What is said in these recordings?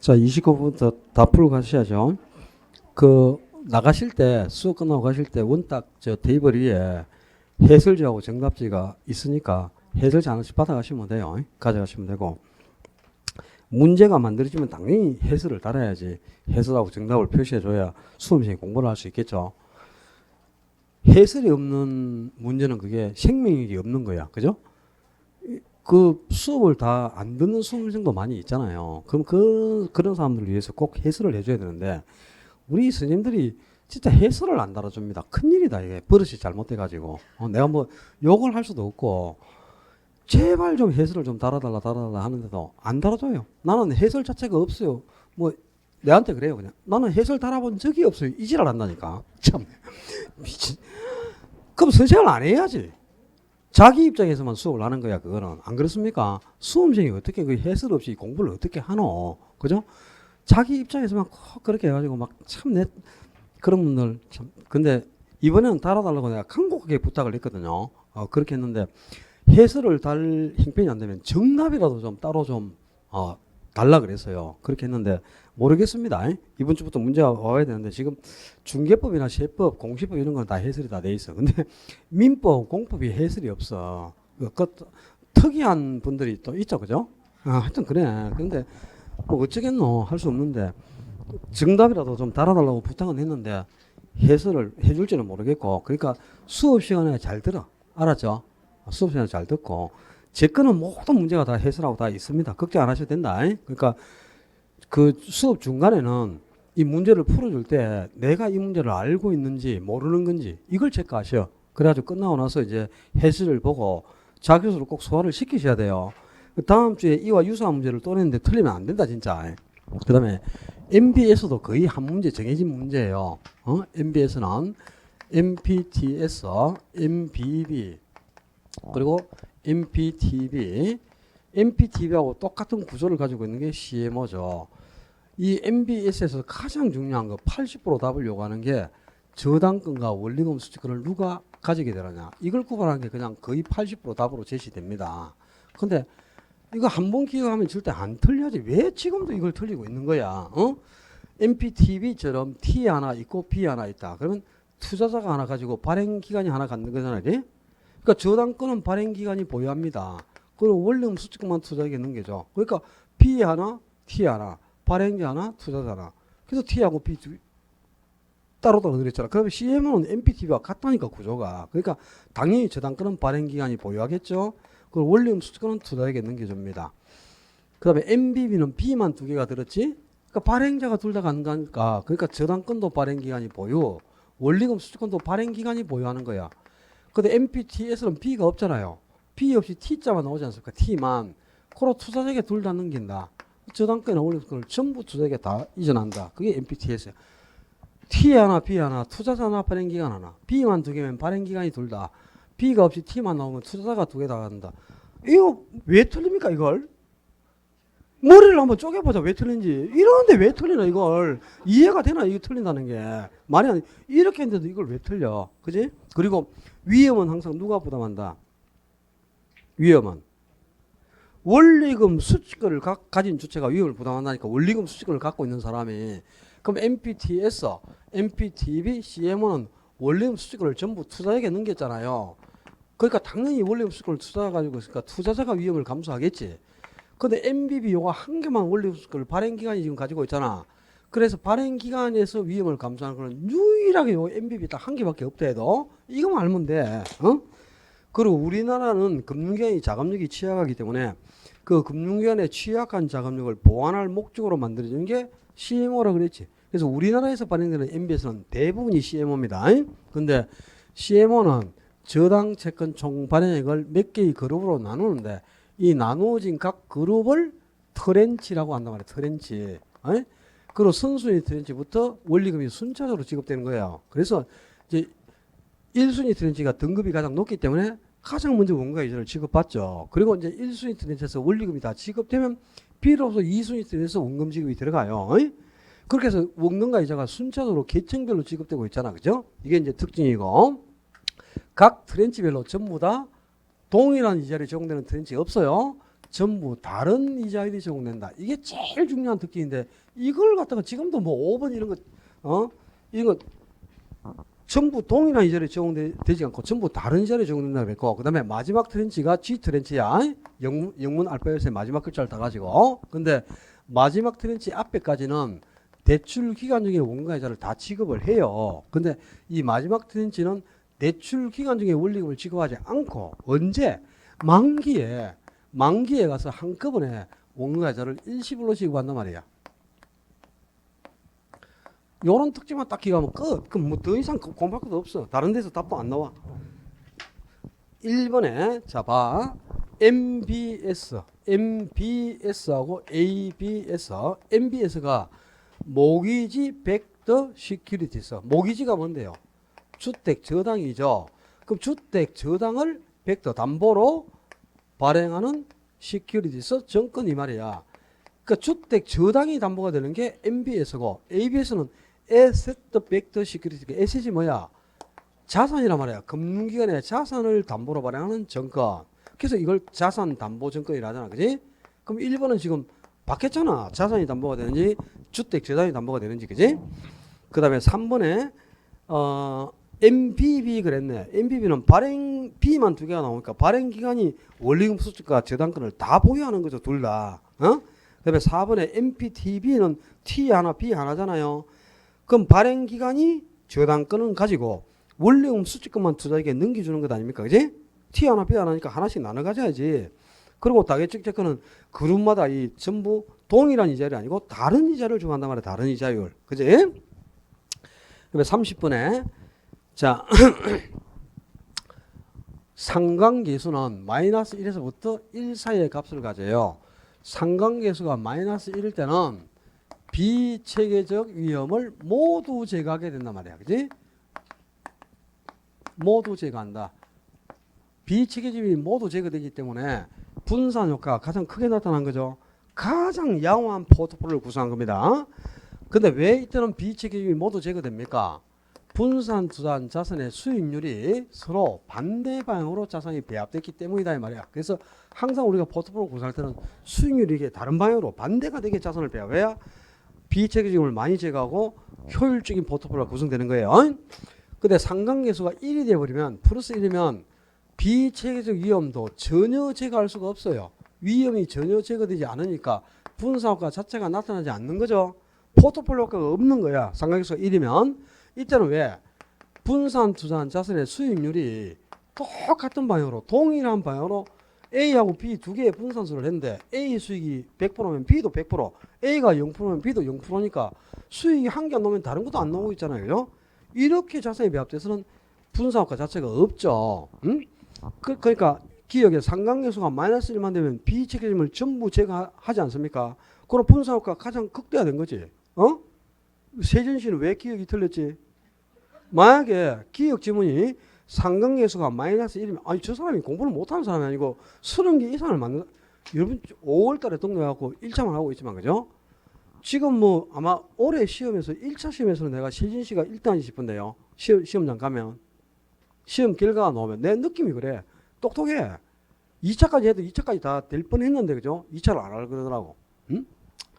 자, 29부터 다 풀고 가셔야죠. 그 나가실 때 수업 끝나고 가실 때 원딱 저 테이블 위에 해설지하고 정답지가 있으니까 해설지 하나씩 받아가시면 돼요. 가져가시면 되고, 문제가 만들어지면 당연히 해설을 달아야지. 해설하고 정답을 표시해줘야 수험생이 공부를 할 수 있겠죠. 해설이 없는 문제는 그게 생명력이 없는 거야. 그죠? 그 수업을 다 안 듣는 수험생도 많이 있잖아요. 그럼 그런 사람들을 위해서 꼭 해설을 해줘야 되는데, 우리 스님들이 진짜 해설을 안 달아줍니다. 큰일이다, 이게. 버릇이 잘못돼가지고. 내가 뭐 욕을 할 수도 없고, 제발 좀 해설을 좀 달아달라 하는데도 안 달아줘요. 나는 해설 자체가 없어요. 뭐, 내한테 그래요, 그냥. 나는 해설 달아본 적이 없어요. 이 지랄 한다니까. 참. 미친. 그럼 선생을 안 해야지. 자기 입장에서만 수업을 하는 거야, 그거는. 안 그렇습니까? 수험생이 어떻게 그 해설 없이 공부를 어떻게 하노? 그죠? 자기 입장에서만 꼭 그렇게 해가지고 막 참 그런 분들 참. 근데 이번에는 달아달라고 내가 간곡하게 부탁을 했거든요. 그렇게 했는데 해설을 달 형편이 안 되면 정답이라도 좀 따로 좀 달라 그랬어요. 그렇게 했는데 모르겠습니다. 이번 주부터 문제가 와야 되는데 지금 중개법이나 세법, 공시법 이런 건 다 해설이 다 돼 있어. 근데 민법, 공법이 해설이 없어. 특이한 분들이 또 있죠, 그죠? 하여튼 그래. 근데 뭐 어쩌겠노, 할 수 없는데 정답이라도 좀 달아달라고 부탁은 했는데 해설을 해줄지는 모르겠고, 그러니까 수업 시간에 잘 들어. 알았죠? 수업 시간에 잘 듣고, 제 거는 모든 문제가 다 해설하고 다 있습니다. 걱정 안 하셔도 된다. 그러니까 그 수업 중간에는 이 문제를 풀어줄 때 내가 이 문제를 알고 있는지 모르는 건지 이걸 체크하셔. 그래가지고 끝나고 나서 이제 해설을 보고 자기 스스로 꼭 소화를 시키셔야 돼요. 다음 주에 이와 유사한 문제를 또 냈는데 틀리면 안 된다, 진짜. 그 다음에 MBS도 거의 한 문제 정해진 문제예요. MBS는 MPTS, MBB, 그리고 MPTB, MPTB하고 똑같은 구조를 가지고 있는 게 CMO죠. 이 MBS에서 가장 중요한 거 80% 답을 요구하는 게 저당권과 원리금 수익권을 누가 가지게 되느냐. 이걸 구분하는 게 그냥 거의 80% 답으로 제시됩니다. 근데 이거 한 번 기억하면 절대 안 틀려야지. 왜 지금도 이걸 틀리고 있는 거야? MPTB처럼 T 하나 있고 B 하나 있다. 그러면 투자자가 하나 가지고 발행기간이 하나 갖는 거잖아요. 그러니까 저당권은 발행기간이 보유합니다. 그리고 원리금 수익권만 투자하게 넘겨죠. 그러니까 B 하나, T 하나, 발행자 하나, 투자자 하나. 그래서 T하고 B 따로따로 그랬잖아. 그러면 CM은 MPTB와 같다니까, 구조가. 그러니까 당연히 저당권은 발행기간이 보유하겠죠. 그리고 원리금 수익권은 투자에게 넘겨줍니다. 그 다음에 MBB는 B만 두 개가 들었지. 그러니까 발행자가 둘 다 간다니까. 그러니까 저당권도 발행기간이 보유, 원리금 수익권도 발행기간이 보유하는 거야. 근데 MPTS는 B가 없잖아요. B 없이 T자만 나오지 않습니까? T만. 그로 투자자에게 둘 다 넘긴다. 저당권이나 원리금을 전부 투자에게 다 이전한다. 그게 MPTS야. T 하나, B 하나, 투자자 하나, 발행기간 하나. B만 두 개면 발행기간이 둘 다. B가 없이 T만 나오면 투자자가 두 개 다 간다. 이거 왜 틀립니까, 이걸? 머리를 한번 쪼개보자, 왜 틀린지. 이러는데 왜 틀리나, 이걸. 이해가 되나, 이거 틀린다는 게. 말이 아니, 이렇게 했는데도 이걸 왜 틀려. 그지? 그리고 위험은 항상 누가 부담한다? 위험은. 원리금 수익권을 가진 주체가 위험을 부담한다니까. 원리금 수익권을 갖고 있는 사람이. 그럼 MPTS, MPTB, CMO는 원리금 수익권을 전부 투자에게 넘겼잖아요. 그러니까 당연히 원리금 수익권을 투자해가지고 있으니까 투자자가 위험을 감수하겠지. 근데 MBB 요거 한 개만 원리금 수익권을 발행기간이 지금 가지고 있잖아. 그래서 발행기간에서 위험을 감수하는 거는 유일하게 요 MBB 딱 한 개밖에 없다 해도 이거만 알면 돼. 그리고 우리나라는 금융기관이 자금력이 취약하기 때문에 그 금융기관의 취약한 자금력을 보완할 목적으로 만들어지는 게 CMO라 그랬지. 그래서 우리나라에서 발행되는 MBS는 대부분이 CMO입니다. 근데 CMO는 저당 채권 총 발행액을 몇 개의 그룹으로 나누는데 이 나누어진 각 그룹을 트렌치라고 한단 말이에요. 트렌치. 그리고 선순위 트렌치부터 원리금이 순차적으로 지급되는 거예요. 그래서 이제 1순위 트렌치가 등급이 가장 높기 때문에 가장 먼저 원가 이자를 지급받죠. 그리고 이제 1순위 트렌치에서 원리금이 다 지급되면 비로소 2순위 트렌치에서 원금 지급이 들어가요. 그렇게 해서 원금과 이자가 순차적으로 계층별로 지급되고 있잖아. 그죠? 이게 이제 특징이고, 각 트렌치별로 전부 다 동일한 이자율이 적용되는 트렌치가 없어요. 전부 다른 이자율이 적용된다. 이게 제일 중요한 특징인데 이걸 갖다가 지금도 뭐 5번 이런 거 이런 거 전부 동일한 이자율이 적용되지 않고 전부 다른 이자율이 적용된다고 그랬고 그다음에 마지막 트렌치가 G 트렌치야. 영문 알파벳의 마지막 글자를 따가지고 근데 마지막 트렌치 앞에까지는 대출 기간 중에 원가 이자를 다 지급을 해요. 근데 이 마지막 트렌치는 대출 기간 중에 원리금을 지급하지 않고 언제 만기에 가서 한꺼번에 원가 이자를 일시불로 지급한단 말이야. 요런 특징만 딱 기가면 끝. 그럼 뭐 더 이상 공부할 것도 없어. 다른 데서 답도 안 나와. 1번에 자 봐. MBS하고 ABS. MBS가 모기지 백더 시큐리티스. 모기지가 뭔데요? 주택 저당이죠. 그럼 주택 저당을 백더 담보로 발행하는 시큐리티스 정권 이 말이야. 그러니까 주택 저당이 담보가 되는 게 MBS고 ABS는 에세트 백더 시큐리티. 에셋이 뭐야? 자산이란 말이야. 금융기관의 자산을 담보로 발행하는 정권. 그래서 이걸 자산 담보 정권이라 하잖아. 그지? 그럼 1번은 지금 바뀌었잖아. 자산이 담보가 되는지 주택 저당이 담보가 되는지. 그지? 그 다음에 3번에 MBB 그랬네. MBB는 발행 B만 두 개가 나오니까 발행기관이 원리금 수축과 저당권을 다 보유하는 거죠. 둘 다. 그 다음에 4번에 MPTB는 T 하나 B 하나잖아요. 그럼 발행기관이 저당권은 가지고 원리금 수익금만 투자에게 넘겨주는 것 아닙니까? 그지? T 하나 B 하나니까 하나씩 나눠 가져야지. 그리고 다계측재권은 그룹마다 이 전부 동일한 이자율이 아니고 다른 이자를 주고한단 말이야. 다른 이자율. 그지? 그다음에 30번에 자 상관계수는 마이너스 1에서부터 1 사이의 값을 가져요. 상관계수가 마이너스 1일 때는 비체계적 위험을 모두 제거하게 된단 말이야. 그지? 모두 제거한다. 비체계적이 모두 제거되기 때문에 분산 효과가 가장 크게 나타난 거죠. 가장 양호한 포트폴리오를 구성한 겁니다. 근데 왜 이때는 비체계적이 모두 제거됩니까? 분산 투자한 자산의 수익률이 서로 반대 방향으로 자산이 배합됐기 때문이다 이 말이야. 그래서 항상 우리가 포트폴리오 구성할 때는 수익률이 이게 다른 방향으로 반대가 되게 자산을 배합해야 비체계적을 많이 제거하고 효율적인 포트폴리오가 구성되는 거예요. 근데 상관계수가 1이 되어버리면 플러스 1이면 비체계적 위험도 전혀 제거할 수가 없어요. 위험이 전혀 제거되지 않으니까 분산효과 자체가 나타나지 않는 거죠. 포트폴리오 효과가 없는 거야. 상관계수가 1이면 이때는 왜 분산 투자한 자산의 수익률이 똑같은 방향으로 동일한 방향으로 A하고 B 두 개의 분산수를 했는데 A 수익이 100%면 B도 100%, A가 0%면 B도 0%니까 수익이 한 개 안 나오면 다른 것도 안 나오고 있잖아요. 그죠? 이렇게 자산이 배합돼서는 분산효과 자체가 없죠. 그러니까 기억에 상관계수가 마이너스 1만 되면 비체계점을 전부 제거하지 않습니까? 그럼 분산효과가 가장 극대화된 거지. 세준 씨는 왜 기억이 틀렸지? 만약에 기억 지문이 상관계수가 마이너스 1이면 아니 저 사람이 공부를 못하는 사람이 아니고 30개 이상을 만든 여러분 5월달에 등록해갖고 1차만 하고 있지만 그죠? 지금 뭐 아마 올해 시험에서 1차 시험에서는 내가 세진 씨가 1등하지 싶은데요. 시험장 가면 시험 결과가 나오면 내 느낌이 그래. 똑똑해. 2차까지 해도 2차까지 다 될 뻔했는데 그죠? 2차를 안 하려고 그러더라고. 응?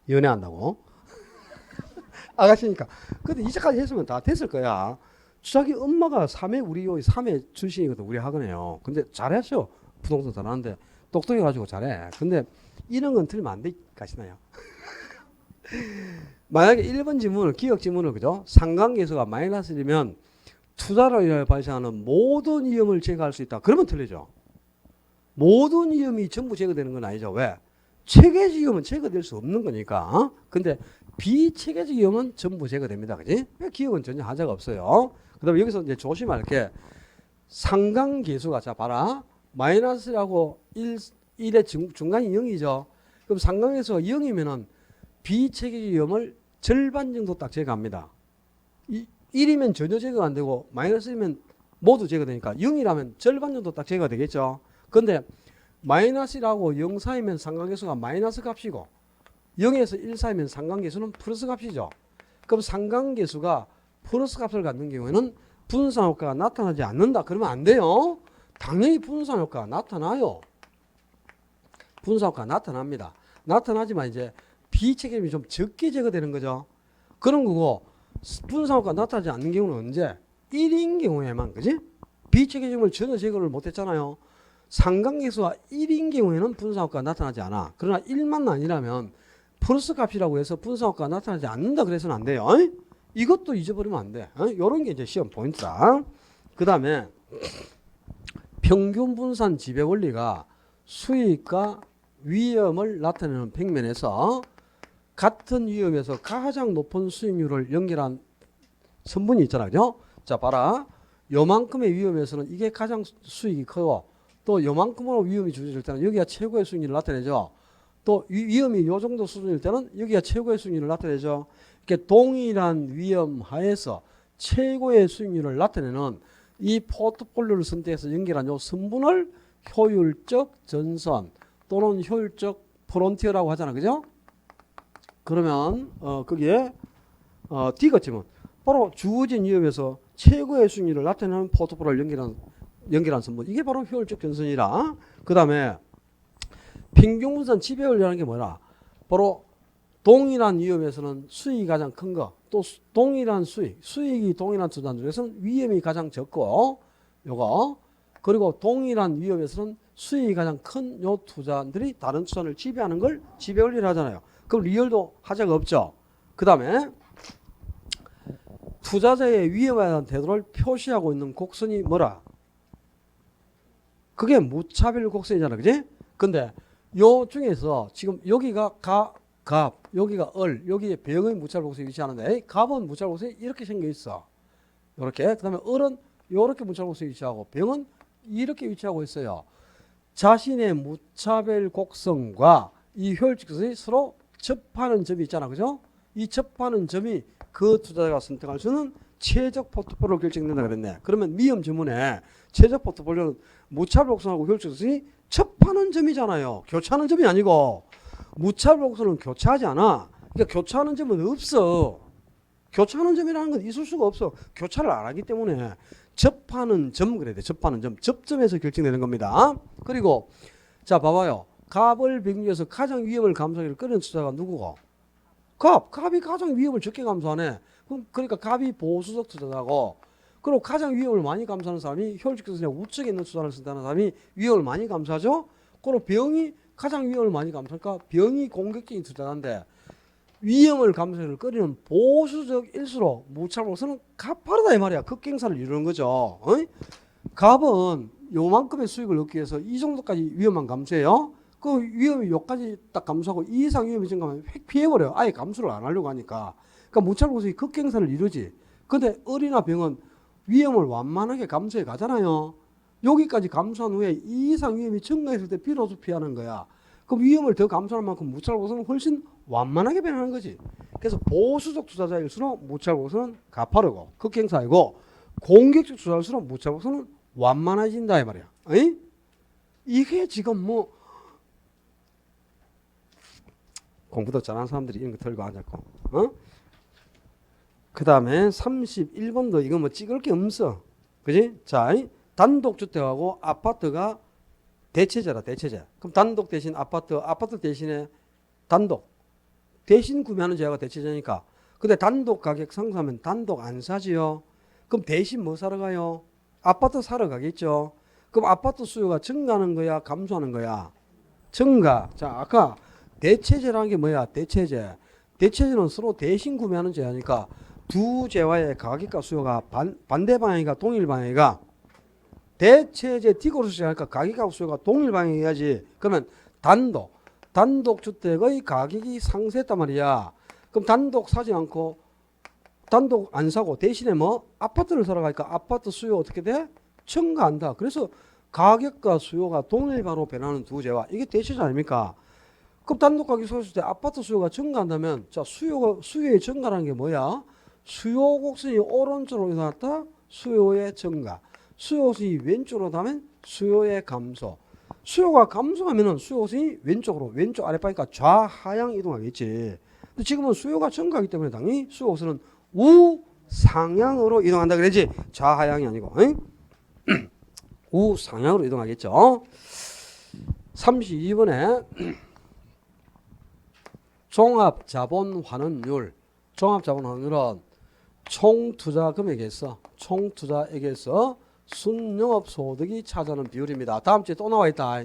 연애한다고. 아가씨니까. 근데 2차까지 했으면 다 됐을 거야. 자기 엄마가 3회 우리 3회 출신이거든. 우리 학원에요. 근데 잘했어. 부동산 잘하는데 똑똑해가지고 잘해. 근데 이런 건 틀리면 안 돼. 가시나요? 만약에 1번 지문을 기억 지문을 그죠? 상관계수가 마이너스 1이면 투자로 인해 발생하는 모든 위험을 제거할 수 있다. 그러면 틀리죠. 모든 위험이 전부 제거되는 건 아니죠. 왜? 체계적 위험은 제거될 수 없는 거니까. 근데 비체계적 위험은 전부 제거됩니다. 그지? 기억은 전혀 하자가 없어요. 그 다음에 여기서 이제 조심할 게 상관계수가 자 봐라. 마이너스라고 1의 중간이 0이죠. 그럼 상관계수가 0이면은 비체계적 위험을 절반 정도 딱 제거합니다. 1이면 전혀 제거가 안 되고 마이너스이면 모두 제거되니까 0이라면 절반 정도 딱 제거가 되겠죠. 근데 마이너스라고 0 사이면 상관계수가 마이너스 값이고 0에서 1 사이면 상관계수는 플러스 값이죠. 그럼 상관계수가 플러스 값을 갖는 경우에는 분산효과가 나타나지 않는다. 그러면 안 돼요. 당연히 분산효과가 나타나요. 분사효과가 나타납니다. 나타나지만 이제 비체계점이 좀 적게 제거되는 거죠. 그런 거고 분사효과가 나타나지 않는 경우는 언제? 1인 경우에만, 그지? 비체계점을 전혀 제거를 못했잖아요. 상관계수가 1인 경우에는 분사효과가 나타나지 않아. 그러나 1만 아니라면 플러스 값이라고 해서 분사효과가 나타나지 않는다 그래서는 안 돼요. 이것도 잊어버리면 안 돼. 이런 게 이제 시험 포인트다. 그 다음에 평균 분산 지배 원리가 수익과 위험을 나타내는 평면에서 같은 위험에서 가장 높은 수익률을 연결한 선분이 있잖아요. 그죠? 자, 봐라. 요만큼의 위험에서는 이게 가장 수익이 크고 또 요만큼으로 위험이 주어질 때는 여기가 최고의 수익률을 나타내죠. 또 위험이 요 정도 수준일 때는 여기가 최고의 수익률을 나타내죠. 이렇게 동일한 위험 하에서 최고의 수익률을 나타내는 이 포트폴리오를 선택해서 연결한 요 선분을 효율적 전선 또는 효율적 프론티어라고 하잖아. 그죠? 그러면 거기에 D가 바로 주어진 위험에서 최고의 수익률을 나타내는 포트폴리오를 연결한 선분. 이게 바로 효율적 전선이라. 그 다음에 평균분산 지배원리라는 게 뭐라? 바로 동일한 위험에서는 수익이 가장 큰 거, 또 동일한 수익이 동일한 투자들 중에서는 위험이 가장 적고, 요거, 그리고 동일한 위험에서는 수익이 가장 큰 요 투자들이 다른 투자를 지배하는 걸 지배원리를 하잖아요. 그럼 리얼도 하자가 없죠. 그 다음에 투자자의 위험에 대한 태도를 표시하고 있는 곡선이 뭐라? 그게 무차별 곡선이잖아. 그지? 근데 요 중에서 지금 여기가 갑, 여기가 여기에 병의 무차별 곡선이 위치하는데 갑은 무차별 곡선이 이렇게 생겨 있어. 요렇게. 그 다음에 을은 요렇게 무차별 곡선이 위치하고 병은 이렇게 위치하고 있어요. 자신의 무차별 곡선과 이 효율적 곡선이 서로 접하는 점이 있잖아. 그죠? 이 접하는 점이 그 투자자가 선택할 수 있는 최적 포트폴리오로 결정된다 그랬네. 그러면 미음 지문에 최적 포트폴리오는 무차별 곡선하고 효율적 곡선이 접하는 점이잖아요. 교차하는 점이 아니고 무차별 곡선은 교차하지 않아. 그러니까 교차하는 점은 없어. 교차하는 점이라는 건 있을 수가 없어. 교차를 안 하기 때문에 접하는 점 그래야 돼. 접하는 점. 접점에서 결정되는 겁니다. 그리고 자 봐봐요. 갑을 병리해서 가장 위험을 감수하기를 꺼낸 투자가 누구고? 갑이 가장 위험을 적게 감수하네. 그러니까 갑이 보수적 투자자고, 그리고 가장 위험을 많이 감수하는 사람이 효율적 투자자 우측에 있는 투자를 선택하는 사람이 위험을 많이 감수하죠. 그리고 병이 가장 위험을 많이 감수하니까 병이 공격적인 투자자인데 위험을 감수하기를 꺼리는 보수적일수록 무차별로서는 가파르다 이 말이야. 극경사를 이루는 거죠. 갑은 요만큼의 수익을 얻기 위해서 이 정도까지 위험만 감수해요. 그 위험이 여기까지 딱 감수하고 이 이상 위험이 증가하면 획 피해버려요. 아예 감수를 안 하려고 하니까. 그러니까 무차별로서의 극경사를 이루지. 근데 을이나 병은 위험을 완만하게 감수해 가잖아요. 여기까지 감수한 후에 이 이상 위험이 증가했을 때 비로소 피하는 거야. 그럼 위험을 더 감수하는 만큼 무차별로서는 훨씬 완만하게 변하는 거지. 그래서 보수적 투자자일수록 무차별로서는 가파르고 극경사이고, 공격적 투자일수록 무차별로서는 완만해진다 이 말이야. 에이? 이게 지금 뭐 공부도 잘하는 사람들이 이런 거 들고 앉았고, 그 다음에 31번도 이거 뭐 찍을 게 없어. 그지? 자, 단독주택하고 아파트가 대체제라, 대체제. 그럼 단독 대신 아파트 대신에 단독. 대신 구매하는 제가 대체제니까. 근데 단독 가격 상승하면 단독 안 사지요. 그럼 대신 뭐 사러 가요? 아파트 사러 가겠죠. 그럼 아파트 수요가 증가하는 거야, 감소하는 거야? 증가. 자, 아까 대체제라는 게 뭐야? 대체제. 대체제는 서로 대신 구매하는 제하니까 두 제와의 가격과 수요가 반대 방향이가 동일 방향이가, 대체제 디그로스 하니까 가격과 수요가 동일 방향이어야지. 그러면 단독 주택의 가격이 상승했단 말이야. 그럼 단독 사지 않고 단독 안 사고 대신에 뭐 아파트를 사러 가니까 아파트 수요 어떻게 돼? 증가한다. 그래서 가격과 수요가 동일바로 변하는 두 제와, 이게 대체제 아닙니까? 그럼 단독 가격 소했을 때 아파트 수요가 증가한다면, 자, 수요의 증가라는 게 뭐야? 수요 곡선이 오른쪽으로 이동했다, 수요의 증가. 수요 곡선이 왼쪽으로 가면 수요의 감소. 수요가 감소하면은 수요 곡선이 왼쪽 아랫방이니까 좌하향 이동하겠지. 근데 지금은 수요가 증가하기 때문에 당연히 수요 곡선은 우상향으로 이동한다 그러지. 좌하향이 아니고. 우상향으로 이동하겠죠. 32번에 종합자본환원율. 종합자본환원율은 총투자금액에서 순영업소득이 차지하는 비율입니다. 다음 주에 또 나와 있다.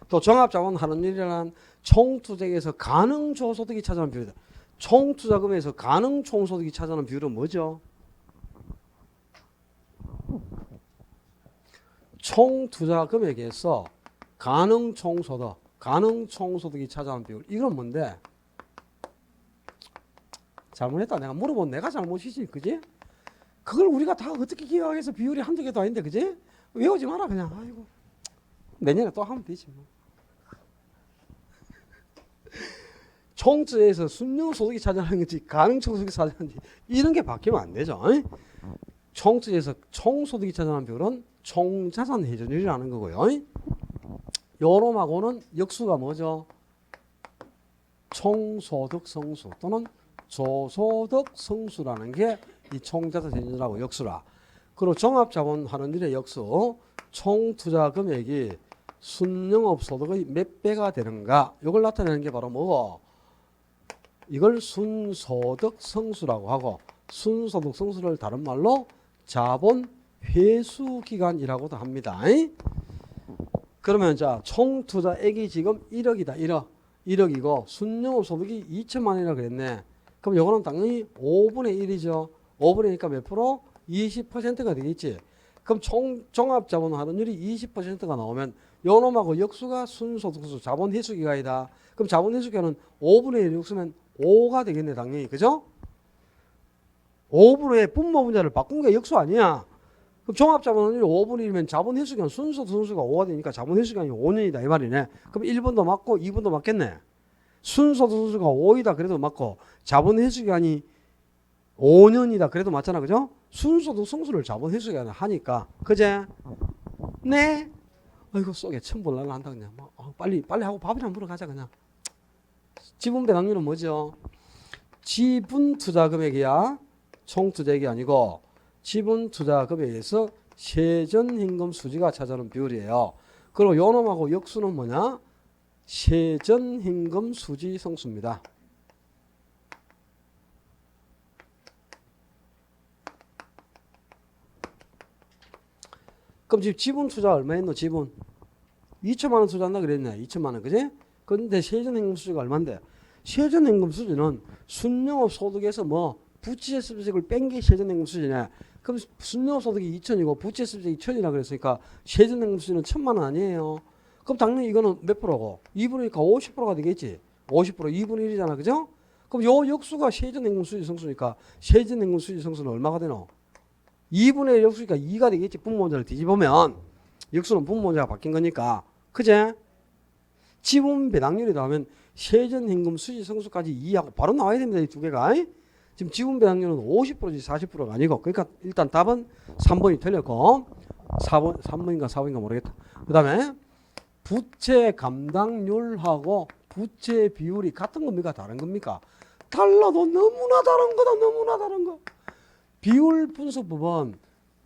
또 종합자본환원율이라는 총투자액에서 가능총소득이 차지하는 비율이다. 총투자금에서 가능총소득이 차지하는 비율은 뭐죠? 총투자금액에서 가능총소득이 차지하는 비율. 이건 뭔데? 잘못했다. 내가 물어본 내가 잘못이지, 그지? 그걸 우리가 다 어떻게 기억해서 비율이 한두 개도 아닌데, 그지? 외우지 마라 그냥. 아이고, 내년에 또 하면 되지 뭐. 총투자에서 순영소득이 차지하는 건지 가능총소득이 차지하는지 이런 게 바뀌면 안 되죠. 총투자에서 총소득이 차지하는 비율은 총자산 회전율이라는 거고요. 요놈하고는 역수가 뭐죠? 총소득 성수 또는 조소득 성수라는 게 이 총자산 회전율하고 역수라. 그리고 종합자본환원율의 역수, 총투자 금액이 순영업소득의 몇 배가 되는가, 이걸 나타내는 게 바로 뭐고? 이걸 순소득 성수라고 하고, 순소득 성수를 다른 말로 자본 회수 기간이라고도 합니다. 그러면 자, 총투자액이 지금 1억이다. 1억이고 순영업소득이 2천만 원이라고 그랬네. 그럼 이거는 당연히 5분의 1이죠. 5분의니까 몇 프로? 20%가 되겠지. 그럼 종합자본환원율이 20%가 나오면 요놈하고 역수가 순소득수 자본 회수기간이다. 그럼 자본 회수기간은 5분의 1 역수면 5가 되겠네, 당연히. 그죠? 5분의 분모 분자를 바꾼 게 역수 아니야. 그럼 종합자본환원율이 5분의 1이면 자본 회수기간 순소득 성수가 5가 되니까 자본 회수기간이 5년이다 이 말이네. 그럼 1번도 맞고 2번도 맞겠네. 순소득 성수가 5이다 그래도 맞고 자본 회수기간이 5년이다 그래도 맞잖아, 그죠? 순소득 성수를 자본 회수기간에 하니까, 그제? 네. 아이고 속에 천불날 난다 그냥. 빨리 하고 밥이나 먹으러 가자 그냥. 지분 배당률은 뭐죠? 지분 투자 금액이야. 총 투자액이 아니고 지분 투자 금액에서 세전현금 수지가 차지하는 비율이에요. 그리고 요놈하고 역수는 뭐냐? 세전현금 수지 성수입니다. 그럼 지금 지분 투자 얼마 했노? 지분 2천만 원 투자한다 그랬네. 2천만 원, 그지? 그런데 세전현금 수지가 얼마인데? 세전현금 수지는 순영업 소득에서 뭐 부채 수익을 뺀 게 세전현금 수지네. 그럼 순영업 소득이 2천이고 부채 수익이 1천이라 그랬으니까 세전현금 수지는 1,000만 원 아니에요. 그럼 당연히 이거는 몇 프로고? 2분이니까 50%가 되겠지. 50% 2분의 1이잖아, 그죠? 그럼 요 역수가 세전현금 수지 성수니까 세전현금 수지 성수는 얼마가 되노? 2분의 1 역수니까 2가 되겠지. 분모문자를 뒤집으면 역수는 분모문자가 바뀐 거니까, 그제? 지분 배당률이 나오면 세전현금 수지 성수까지 2하고 바로 나와야 됩니다. 이 두 개가. 지금 지분 배당률은 50%지 40%가 아니고, 그러니까 일단 답은 3번이 틀렸고 3번인가 4번인가 모르겠다. 그 다음에 부채 감당률하고 부채 비율이 같은 겁니까? 다른 겁니까? 달라도 너무나 다른 거다. 너무나 다른 거. 비율 분석법은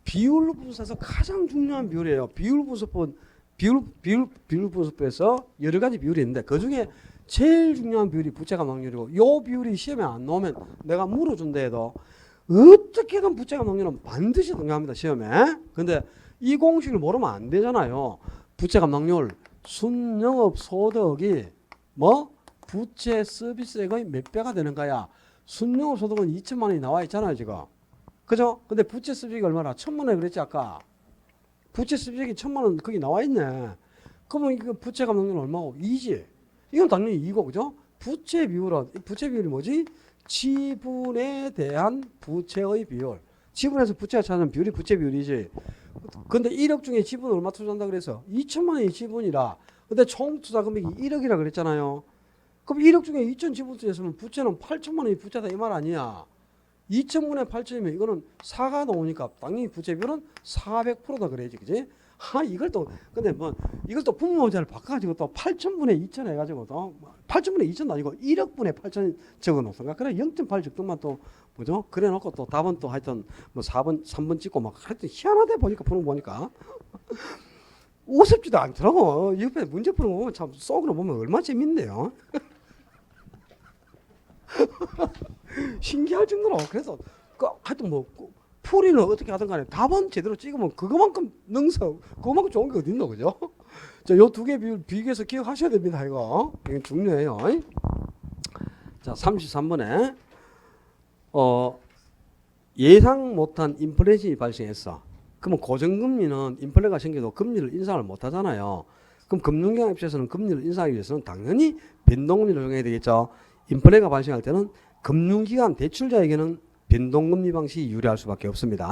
비율 분석에서 가장 중요한 비율이에요. 비율 분석법은 비율 분석법에서 여러 가지 비율이 있는데 그 중에 제일 중요한 비율이 부채 감당률이고, 요 비율이 시험에 안 나오면 내가 물어준다 해도 어떻게든 부채 감당률은 반드시 등장합니다, 시험에. 근데 이 공식을 모르면 안 되잖아요. 부채 감당률 순영업 소득이 뭐 부채 서비스액의 몇 배가 되는 거야. 순영업 소득은 2천만 원이 나와 있잖아요, 지금. 그죠? 근데 부채 서비스액이 얼마나? 1,000만 원 그랬지 아까. 부채 서비스액이 1,000만 원 거기 나와 있네. 그러면 이거 부채 감당률 얼마고? 2지. 이건 당연히 2고, 그죠? 부채 비율은, 부채 비율이 뭐지? 지분에 대한 부채의 비율. 지분에서 부채가 차지하는 비율이 부채 비율이지. 근데 1억 중에 지분 얼마 투자한다 그래서 2천만 원이 지분이라. 근데 총 투자 금액이 1억이라 그랬잖아요. 그럼 1억 중에 2천 지분 투자했으면 부채는 8천만 원이 부채다 이 말 아니야. 2천분의 8천이면 이거는 4가 나오니까 당연히 부채 비율은 400%다 그래야지, 그지? 이걸 또, 근데 뭐, 이걸 또 분모문자를 바꿔가지고 또 8천분의 2천 해가지고 또 8천분의 2천도 아니고 1억분의 8천 적어 놓던가. 그래, 0.8 적등만 또, 뭐죠? 그래 놓고 또 답은 또 하여튼 뭐 3번 찍고 막 하여튼 희한하대 보니까, 푸는 거 보니까. 우습지도 않더라고. 옆에 문제 푸는 거 보면 참 속으로 보면 얼마나 재밌네요. 신기할 정도로. 그래서 하여튼 뭐 풀이는 어떻게 하든 간에 답은 제대로 찍으면 그거만큼 능서, 그거만큼 좋은 게 어딨노, 그죠? 자, 요 두 개 비교해서 기억하셔야 됩니다, 이거. 이건 중요해요. 자, 33번에 예상 못한 인플레이션이 발생했어. 그러면 고정금리는 인플레가 생겨도 금리를 인상을 못 하잖아요. 그럼 금융기관 입장에서는 금리를 인상하기 위해서는 당연히 변동금리를 정해야 되겠죠. 인플레가 발생할 때는 금융기관 대출자에게는 변동금리 방식이 유리할 수밖에 없습니다.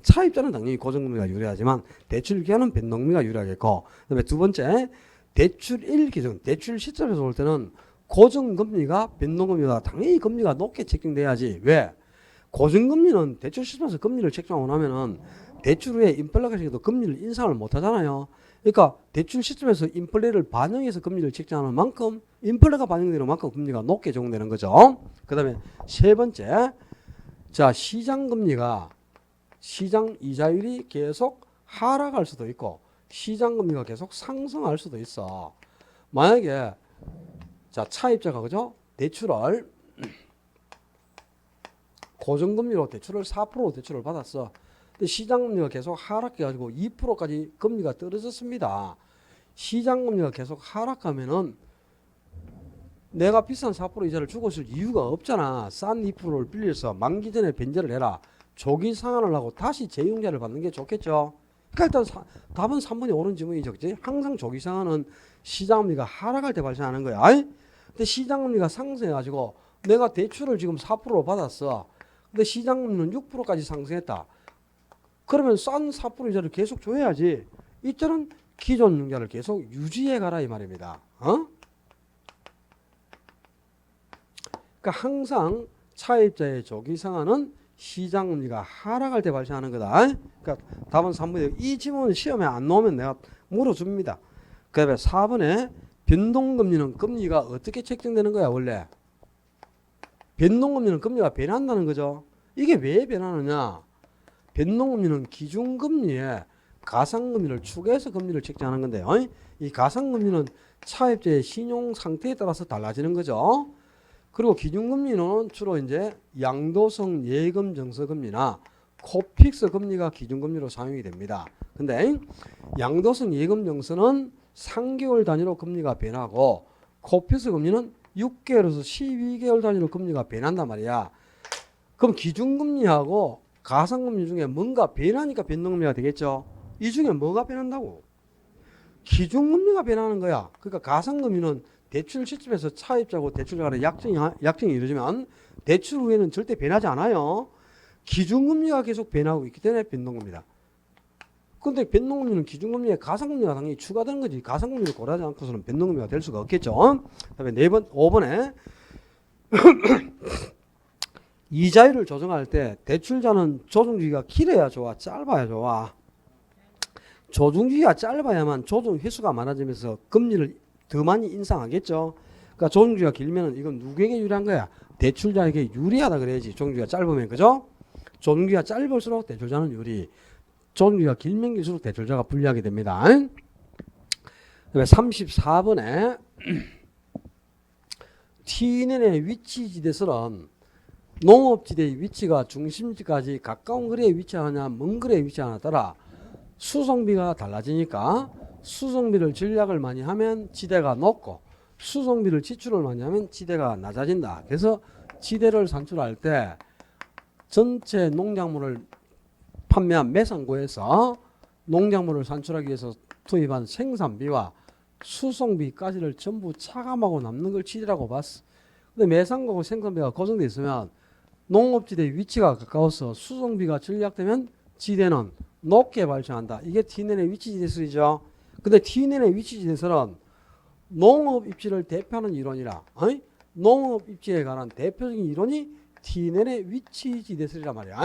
차입자는 당연히 고정금리가 유리하지만 대출기관은 변동금리가 유리하겠고, 그다음에 두 번째 대출일 기준, 대출 시점에서 볼 때는 고정금리가 변동금리보다 당연히 금리가 높게 책정돼야지. 왜? 고정금리는 대출 시점에서 금리를 책정하고 나면은 대출 후에 인플레가 생겨도 금리를 인상을 못 하잖아요. 그러니까 대출 시점에서 인플레를 반영해서 금리를 책정하는 만큼 인플레가 반영되는 만큼 금리가 높게 적용되는 거죠. 그 다음에 세 번째, 자, 시장금리가 시장 이자율이 계속 하락할 수도 있고 시장금리가 계속 상승할 수도 있어. 만약에 자, 차입자가 그죠? 대출을 고정금리로 대출을 4%로 대출을 받았어. 근데 시장금리가 계속 하락해가지고 2%까지 금리가 떨어졌습니다. 시장금리가 계속 하락하면은 내가 비싼 4% 이자를 주고 있을 이유가 없잖아. 싼 2%를 빌려서 만기 전에 변제를 해라. 조기 상환을 하고 다시 재융자를 받는 게 좋겠죠. 그러니까 일단 답은 3번이 옳은 질문이죠. 그치? 항상 조기 상환은 시장금리가 하락할 때 발생하는 거야. 근데 시장금리가 상승해가지고 내가 대출을 지금 4%로 받았어. 근데 시장금리는 6%까지 상승했다. 그러면 싼 4% 이자를 계속 줘야지. 이때는 기존 융자를 계속 유지해 가라 이 말입니다. 그러니까 항상 차입자의 조기 상환은 시장금리가 하락할 때 발생하는 거다. 그러니까 답은 3번이에요. 이 질문은 시험에 안 나오면 내가 물어줍니다. 그 다음에 4번에 변동금리는 금리가 어떻게 책정되는 거야 원래? 변동금리는 금리가 변한다는 거죠. 이게 왜 변하느냐? 변동금리는 기준금리에 가상금리를 추가해서 금리를 책정하는 건데요. 이 가상금리는 차입자의 신용 상태에 따라서 달라지는 거죠. 그리고 기준금리는 주로 이제 양도성 예금 정서금리나 코픽스 금리가 기준금리로 사용이 됩니다. 근데 양도성 예금 정서는 3개월 단위로 금리가 변하고 코픽스 금리는 6개월에서 12개월 단위로 금리가 변한단 말이야. 그럼 기준금리하고 가상금리 중에 뭔가 변하니까 변동금리가 되겠죠. 이 중에 뭐가 변한다고? 기준금리가 변하는 거야. 그러니까 가상금리는 대출 시점에서 차입자고 대출자 간의 약정이 이루어지면 대출 후에는 절대 변하지 않아요. 기준금리가 계속 변하고 있기 때문에 변동금리다. 근데 변동금리는 기준금리에 가상금리가 당연히 추가되는 거지. 가상금리를 고려하지 않고서는 변동금리가 될 수가 없겠죠. 그다음에 5번에 이자율을 조정할 때 대출자는 조정주기가 길어야 좋아, 짧아야 좋아? 조정주기가 짧아야만 조정 횟수가 많아지면서 금리를 더 많이 인상하겠죠. 그러니까 조정주기가 길면은 이건 누구에게 유리한 거야? 대출자에게 유리하다 그래야지. 조정주기가 짧으면, 그죠? 조정주기가 짧을수록 대출자는 유리. 조정주기가 길면 길수록 대출자가 불리하게 됩니다. 그다음에 34번에 T인의 위치지대설은 농업지대의 위치가 중심지까지 가까운 거리에 위치하느냐 먼 거리에 위치하느냐에 따라 수송비가 달라지니까 수송비를 전략을 많이 하면 지대가 높고 수송비를 지출을 많이 하면 지대가 낮아진다. 그래서 지대를 산출할 때 전체 농작물을 판매한 매상고에서 농작물을 산출하기 위해서 투입한 생산비와 수송비까지를 전부 차감하고 남는 걸 지대라고 봤어. 근데 매상고하고 생산비가 고정되어 있으면 농업지대의 위치가 가까워서 수송비가 전략되면 지대는 높게 발생한다. 이게 T년의 위치지대설이죠. 근데 T년의 위치지대설은 농업 입지를 대표하는 이론이라 농업 입지에 관한 대표적인 이론이 T년의 위치지대설이란 말이야.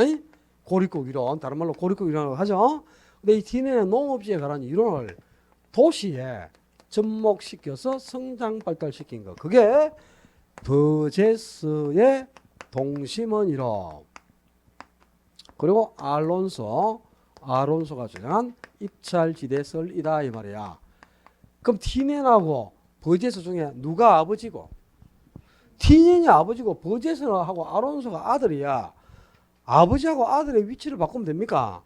고립국 이론, 다른 말로 고립국 이론이라고 하죠. 근데 이 T년의 농업지에 관한 이론을 도시에 접목시켜서 성장 발달시킨 거. 그게 버제스의 동심원 이론. 그리고 아론소가 주장한 입찰지대설이다 이 말이야. 그럼 티넨하고 버제스 중에 누가 아버지고? 티넨이 아버지고 버제스하고 아론소가 아들이야. 아버지하고 아들의 위치를 바꾸면 됩니까?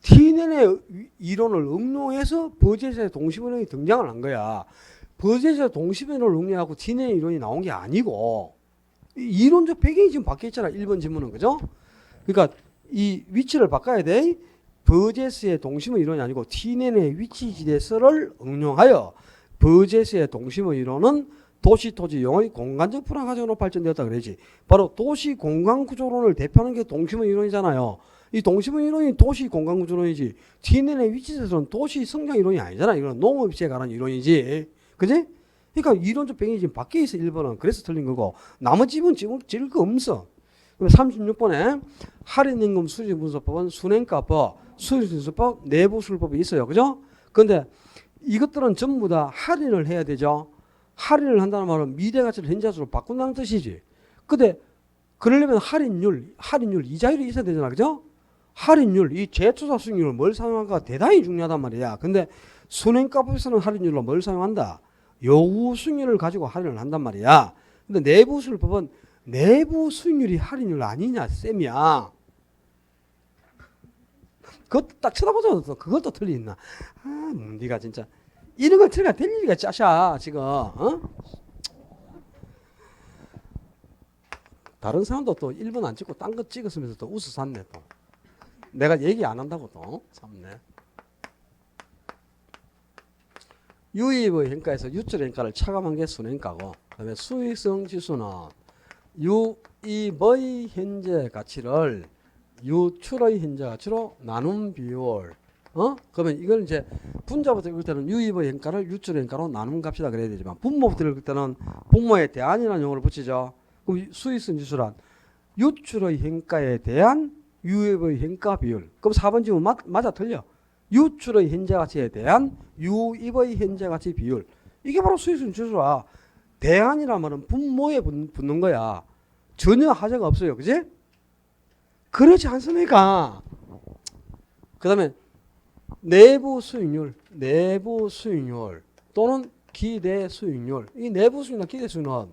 티넨의 이론을 응용해서 버젯의 동심이론이 등장을 한 거야. 버젯의 동심이론을 응용하고 티넨의 이론이 나온 게 아니고 이론적 배경이 지금 바뀌어 있잖아. 1번 지문은. 그죠? 그러니까 이 위치를 바꿔야 돼. 버젯의 동심의 이론이 아니고 티넨의 위치지대설을 응용하여 버젯의 동심의 이론은 도시 토지 영의 공간적 불안 가정으로 발전되었다 그러지. 바로 도시 공간 구조론을 대표하는 게 동심의 이론이잖아요. 이 동심의 이론이 도시 공간 구조론이지. 티넨의 위치에서는 도시 성장 이론이 아니잖아. 이건 농업시에 관한 이론이지. 그지? 그러니까 이론적 배경이 지금 바뀌어 있어. 1번은. 그래서 틀린 거고. 나머지 집은 찍을 거 없어. 36번에 할인임금 수지분석법은 순행가법, 수지분석법, 내부술법이 있어요. 그죠? 근데 이것들은 전부 다 할인을 해야 되죠. 할인을 한다는 말은 미래가치를 현재가치로 바꾼다는 뜻이지. 근데 그러려면 할인율 이자율이 있어야 되잖아. 그죠? 할인율, 이 재투자 수익률을 뭘 사용할까 대단히 중요하단 말이야. 근데 순행가법에서는 할인율로 뭘 사용한다? 요구 수익률을 가지고 할인을 한단 말이야. 근데 내부술법은 내부 수익률이 할인율 아니냐 쌤이야. 그것도 딱 쳐다보자. 그것도 틀리나. 아, 네가 진짜 이런 걸 틀리가 될 리가 짜샤 지금. 어? 다른 사람도 또 1번 안 찍고 딴 거 찍었으면서 또 웃어 샀네 또. 내가 얘기 안 한다고 또 참네. 유입의 hen가에서 유출의 hen가를 차감한 게 순행가고, 그다음에 수익성 지수는 유입의 현재 가치를 유출의 현재 가치로 나눈 비율. 그러면 이걸 이제 분자부터 읽을 때는 유입의 hen가를 유출의 hen가로 나눈 값이다 그래야 되지만, 분모부터 읽을 때는 분모에 대한이라는 용어를 붙이죠. 그럼 수익성 지수란 유출의 hen가에 대한 유입의 hen가 비율. 그럼 4번 지문 맞아 틀려. 유출의 현재 가치에 대한 유입의 현재 가치 비율. 이게 바로 수익성 지수라. 대안이란 말은 분모에 붙는 거야. 전혀 하자가 없어요. 그지? 그렇지 않습니까? 그 다음에 내부 수익률 또는 기대 수익률. 이 내부 수익률과 기대 수익률은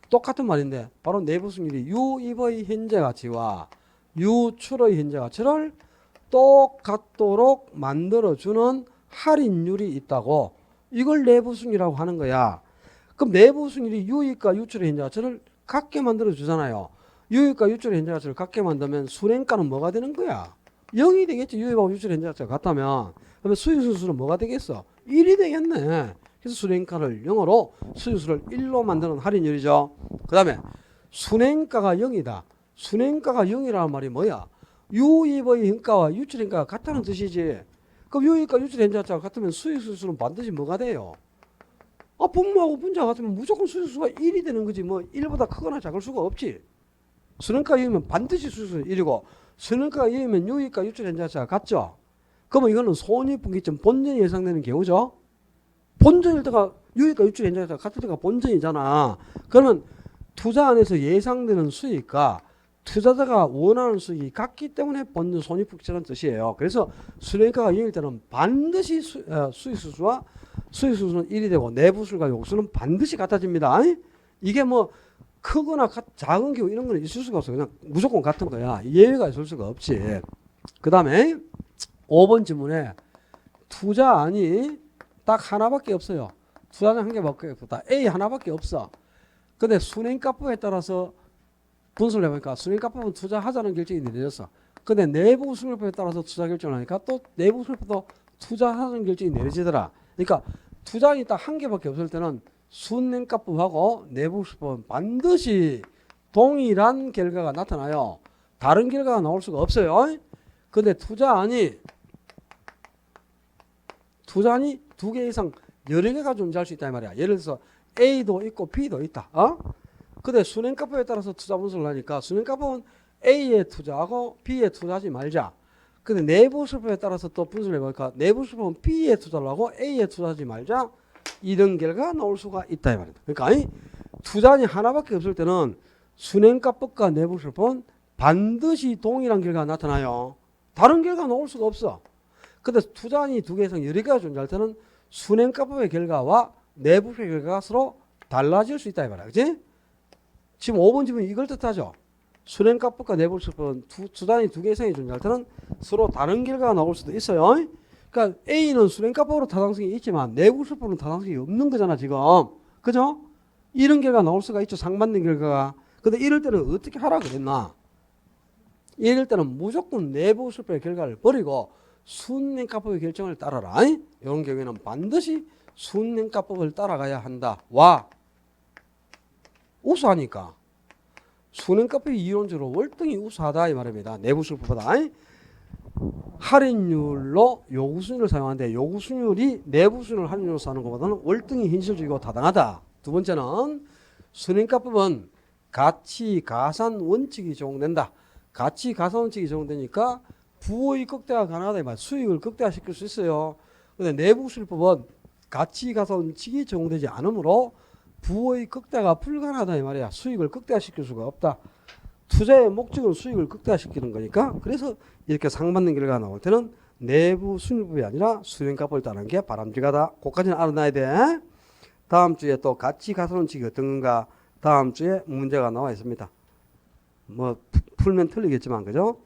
똑같은 말인데, 바로 내부 수익률이 유입의 현재 가치와 유출의 현재 가치를 똑같도록 만들어주는 할인율이 있다고. 이걸 내부 수익률이라고 하는 거야. 그럼 내부 수익률이 유입과 유출의 현재 가치를 같게 만들어 주잖아요. 유입과 유출의 현재 가치를 같게 만들면 순행가는 뭐가 되는 거야? 0이 되겠지. 유입하고 유출의 현재 가치가 같다면. 그러면 수익수수는 뭐가 되겠어? 1이 되겠네. 그래서 순행가를 0으로 수익수를 1로 만드는 할인율이죠. 그 다음에 순행가가 0이다. 순행가가 0이라는 말이 뭐야? 유입의 hen가와 유출의 hen가가 같다는 뜻이지. 그럼 유입과 유출의 현재 가치가 같으면 수익수수는 반드시 뭐가 돼요? 분모하고 분자가 같으면 무조건 수익수가 1이 되는 거지. 뭐 1보다 크거나 작을 수가 없지. 순행가 0이면 반드시 수익수는 1이고, 순행가가 0이면 유입과 유출 현재 가치가 같죠. 그러면 이거는 손익분기점 본전이 예상되는 경우죠. 본전일 때가 유입과 유출 현재 가치가 같을 때가 본전이잖아. 그러면 투자 안에서 예상되는 수익과 투자자가 원하는 수익이 같기 때문에 본전 손익분기점이라는 뜻이에요. 그래서 순행가가 0일 때는 반드시 수익수수와 수익수수는 1이 되고 내부술과 요구수는 반드시 같아집니다. 이게 뭐 크거나 작은 경우 이런 거는 있을 수가 없어. 그냥 무조건 같은 거야. 예외가 있을 수가 없지. 그 다음에 5번 질문에 투자안이 딱 하나밖에 없어요. 투자는 한 개밖에 없다. A 하나밖에 없어. 근데 순행가법에 따라서 분석을 해보니까 순행가법은 투자하자는 결정이 내려졌어. 근데 내부 수익률법에 따라서 투자 결정을 하니까 또 내부 수익률법도 투자하자는 결정이 내려지더라. 그러니까 투자안이 딱 한 개밖에 없을 때는 순행가법하고 내부 수익률법은 반드시 동일한 결과가 나타나요. 다른 결과가 나올 수가 없어요. 근데 투자안이 두 개 이상 여러 개가 존재할 수 있다 이 말이야. 예를 들어서 A도 있고 B도 있다. 근데 순행가법에 따라서 투자 분석을 하니까 순행가법은 A에 투자하고 B에 투자하지 말자. 근데 내부수법에 따라서 또 분석을 해보니까 내부수법은 B에 투자를 하고 A에 투자하지 말자. 이런 결과가 나올 수가 있다 이 말이다. 그러니까 투자안이 하나밖에 없을 때는 순행가법과 내부수법은 반드시 동일한 결과가 나타나요. 다른 결과가 나올 수가 없어. 근데 투자안이 두 개 이상 여러 개가 존재할 때는 순행가법의 결과와 내부의 결과가 서로 달라질 수 있다 이 말이야. 그치? 지금 5번 지문 이걸 뜻하죠. 순행가법과 내부술법은 투자안이 두 개 이상이 존재할 때는 서로 다른 결과가 나올 수도 있어요. 그러니까 A는 순행가법으로 타당성이 있지만 내부술법은 타당성이 없는 거잖아 지금. 그죠? 이런 결과가 나올 수가 있죠. 상반된 결과가. 근데 이럴 때는 어떻게 하라 그랬나? 이럴 때는 무조건 내부술법의 결과를 버리고 순행가법의 결정을 따라라. 이런 경우에는 반드시 순행가법을 따라가야 한다. 와 우수하니까 순행가법이 이론적으로 월등히 우수하다 이 말입니다. 내부술법보다. 할인율로 요구순위를 사용하는데 요구순위율이 내부순위를 할인율로 사는 것보다는 월등히 현실적이고 타당하다. 두 번째는 순행가법은 가치가산 원칙이 적용된다. 가치가산 원칙이 적용되니까 부의 극대화 가능하다 이 말. 수익을 극대화시킬 수 있어요. 근데 내부술법은 가치가산 원칙이 적용되지 않으므로 부의 극대화가 불가능하다 이 말이야. 수익을 극대화시킬 수가 없다. 투자의 목적은 수익을 극대화시키는 거니까 그래서 이렇게 상반된 결과가 나올 때는 내부 순위법이 아니라 순행가법을 따르는 게 바람직하다. 그것까지는 알아놔야 돼. 다음 주에 또 가치가산 원칙이 어떤 건가 다음 주에 문제가 나와 있습니다. 뭐 풀면 틀리겠지만 그죠?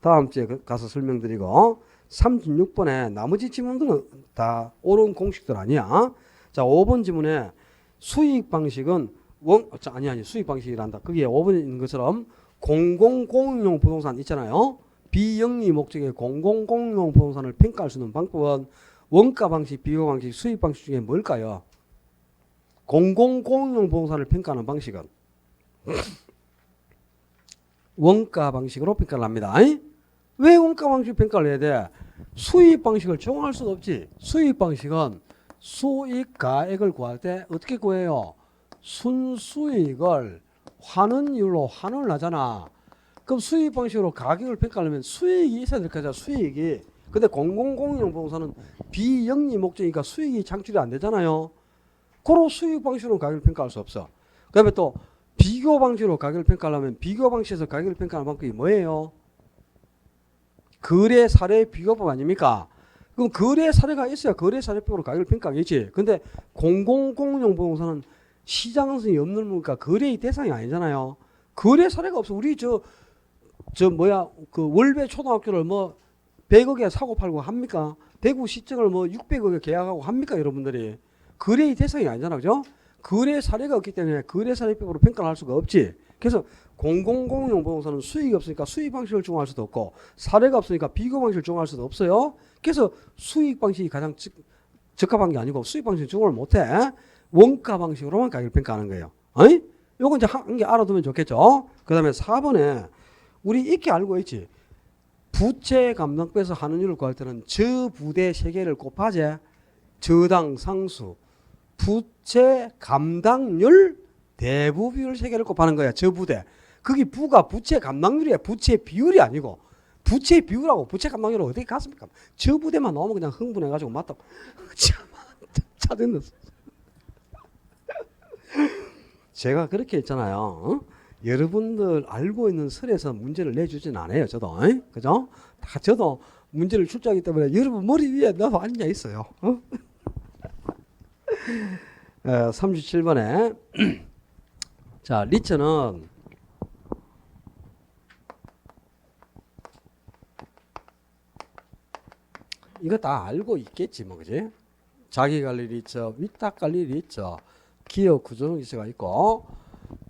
다음 주에 가서 설명드리고 36번에 나머지 지문들은 다 옳은 공식들 아니야. 자 5번 지문에 수익 방식은 아니 수익 방식이란다. 거기에 5번에 있는 것처럼 공공공용 부동산 있잖아요. 비영리 목적의 공공공용 부동산을 평가할 수 있는 방법은 원가 방식, 비교 방식, 수익 방식 중에 뭘까요? 공공공용 부동산을 평가하는 방식은 원가 방식으로 평가를 합니다. 왜 원가 방식 평가를 해야 돼? 수익 방식을 적용할 수가 없지. 수익 방식은 수익 가액을 구할 때 어떻게 구해요? 순수익을 환원율로 환원을 하잖아. 그럼 수익 방식으로 가격을 평가하려면 수익이 있어야 될 거잖아. 수익이. 근데 공공공용 부동산은 비영리 목적이니까 수익이 창출이 안 되잖아요. 그런 수익 방식으로 가격을 평가할 수 없어. 그 다음에 또 비교 방식으로 가격을 평가하려면 비교 방식에서 가격을 평가하는 방법이 뭐예요? 거래 사례 비교법 아닙니까? 그럼 거래 사례가 있어야 거래 사례법으로 가격을 평가하겠지. 근데 공공공용 부동산은 시장성이 없는 거니까 거래의 대상이 아니잖아요. 거래 사례가 없어. 우리 그 월배 초등학교를 뭐 100억에 사고 팔고 합니까? 대구 시청을 뭐 600억에 계약하고 합니까? 여러분들이. 거래의 대상이 아니잖아. 그죠? 거래 사례가 없기 때문에 거래 사례법으로 평가를 할 수가 없지. 그래서 공공공용 부동산은 수익이 없으니까 수익 방식을 적용할 수도 없고 사례가 없으니까 비교 방식을 적용할 수도 없어요. 그래서 수익 방식이 가장 적합한 게 아니고 수익 방식 적용을 못해. 원가 방식으로만 가격을 평가하는 거예요. 요거 이제 한 개 알아두면 좋겠죠. 그 다음에 4번에 우리 이렇게 알고 있지. 부채 감당 빼서 환원율을 구할 때는 저부대 3개를 곱하지. 저당 상수 부채 감당률 대부 비율 3개를 곱하는 거야. 저부대. 거기 부가 부채 감당률이야. 부채 비율이 아니고. 부채 비율하고 부채 감당률을 어떻게 같습니까? 저부대만 나오면 그냥 흥분해가지고 맞다. 차됐어. 제가 그렇게 했잖아요. 여러분들 알고 있는 설에서 문제를 내주진 않아요. 저도. 그죠? 다 저도 문제를 출제하기 때문에 여러분 머리 위에 나도 앉아 있어요. 37번에 자 리처는 이거 다 알고 있겠지 뭐 그지? 자기관리 리처, 위탁관리 리처, 기업 구조적 리처가 있고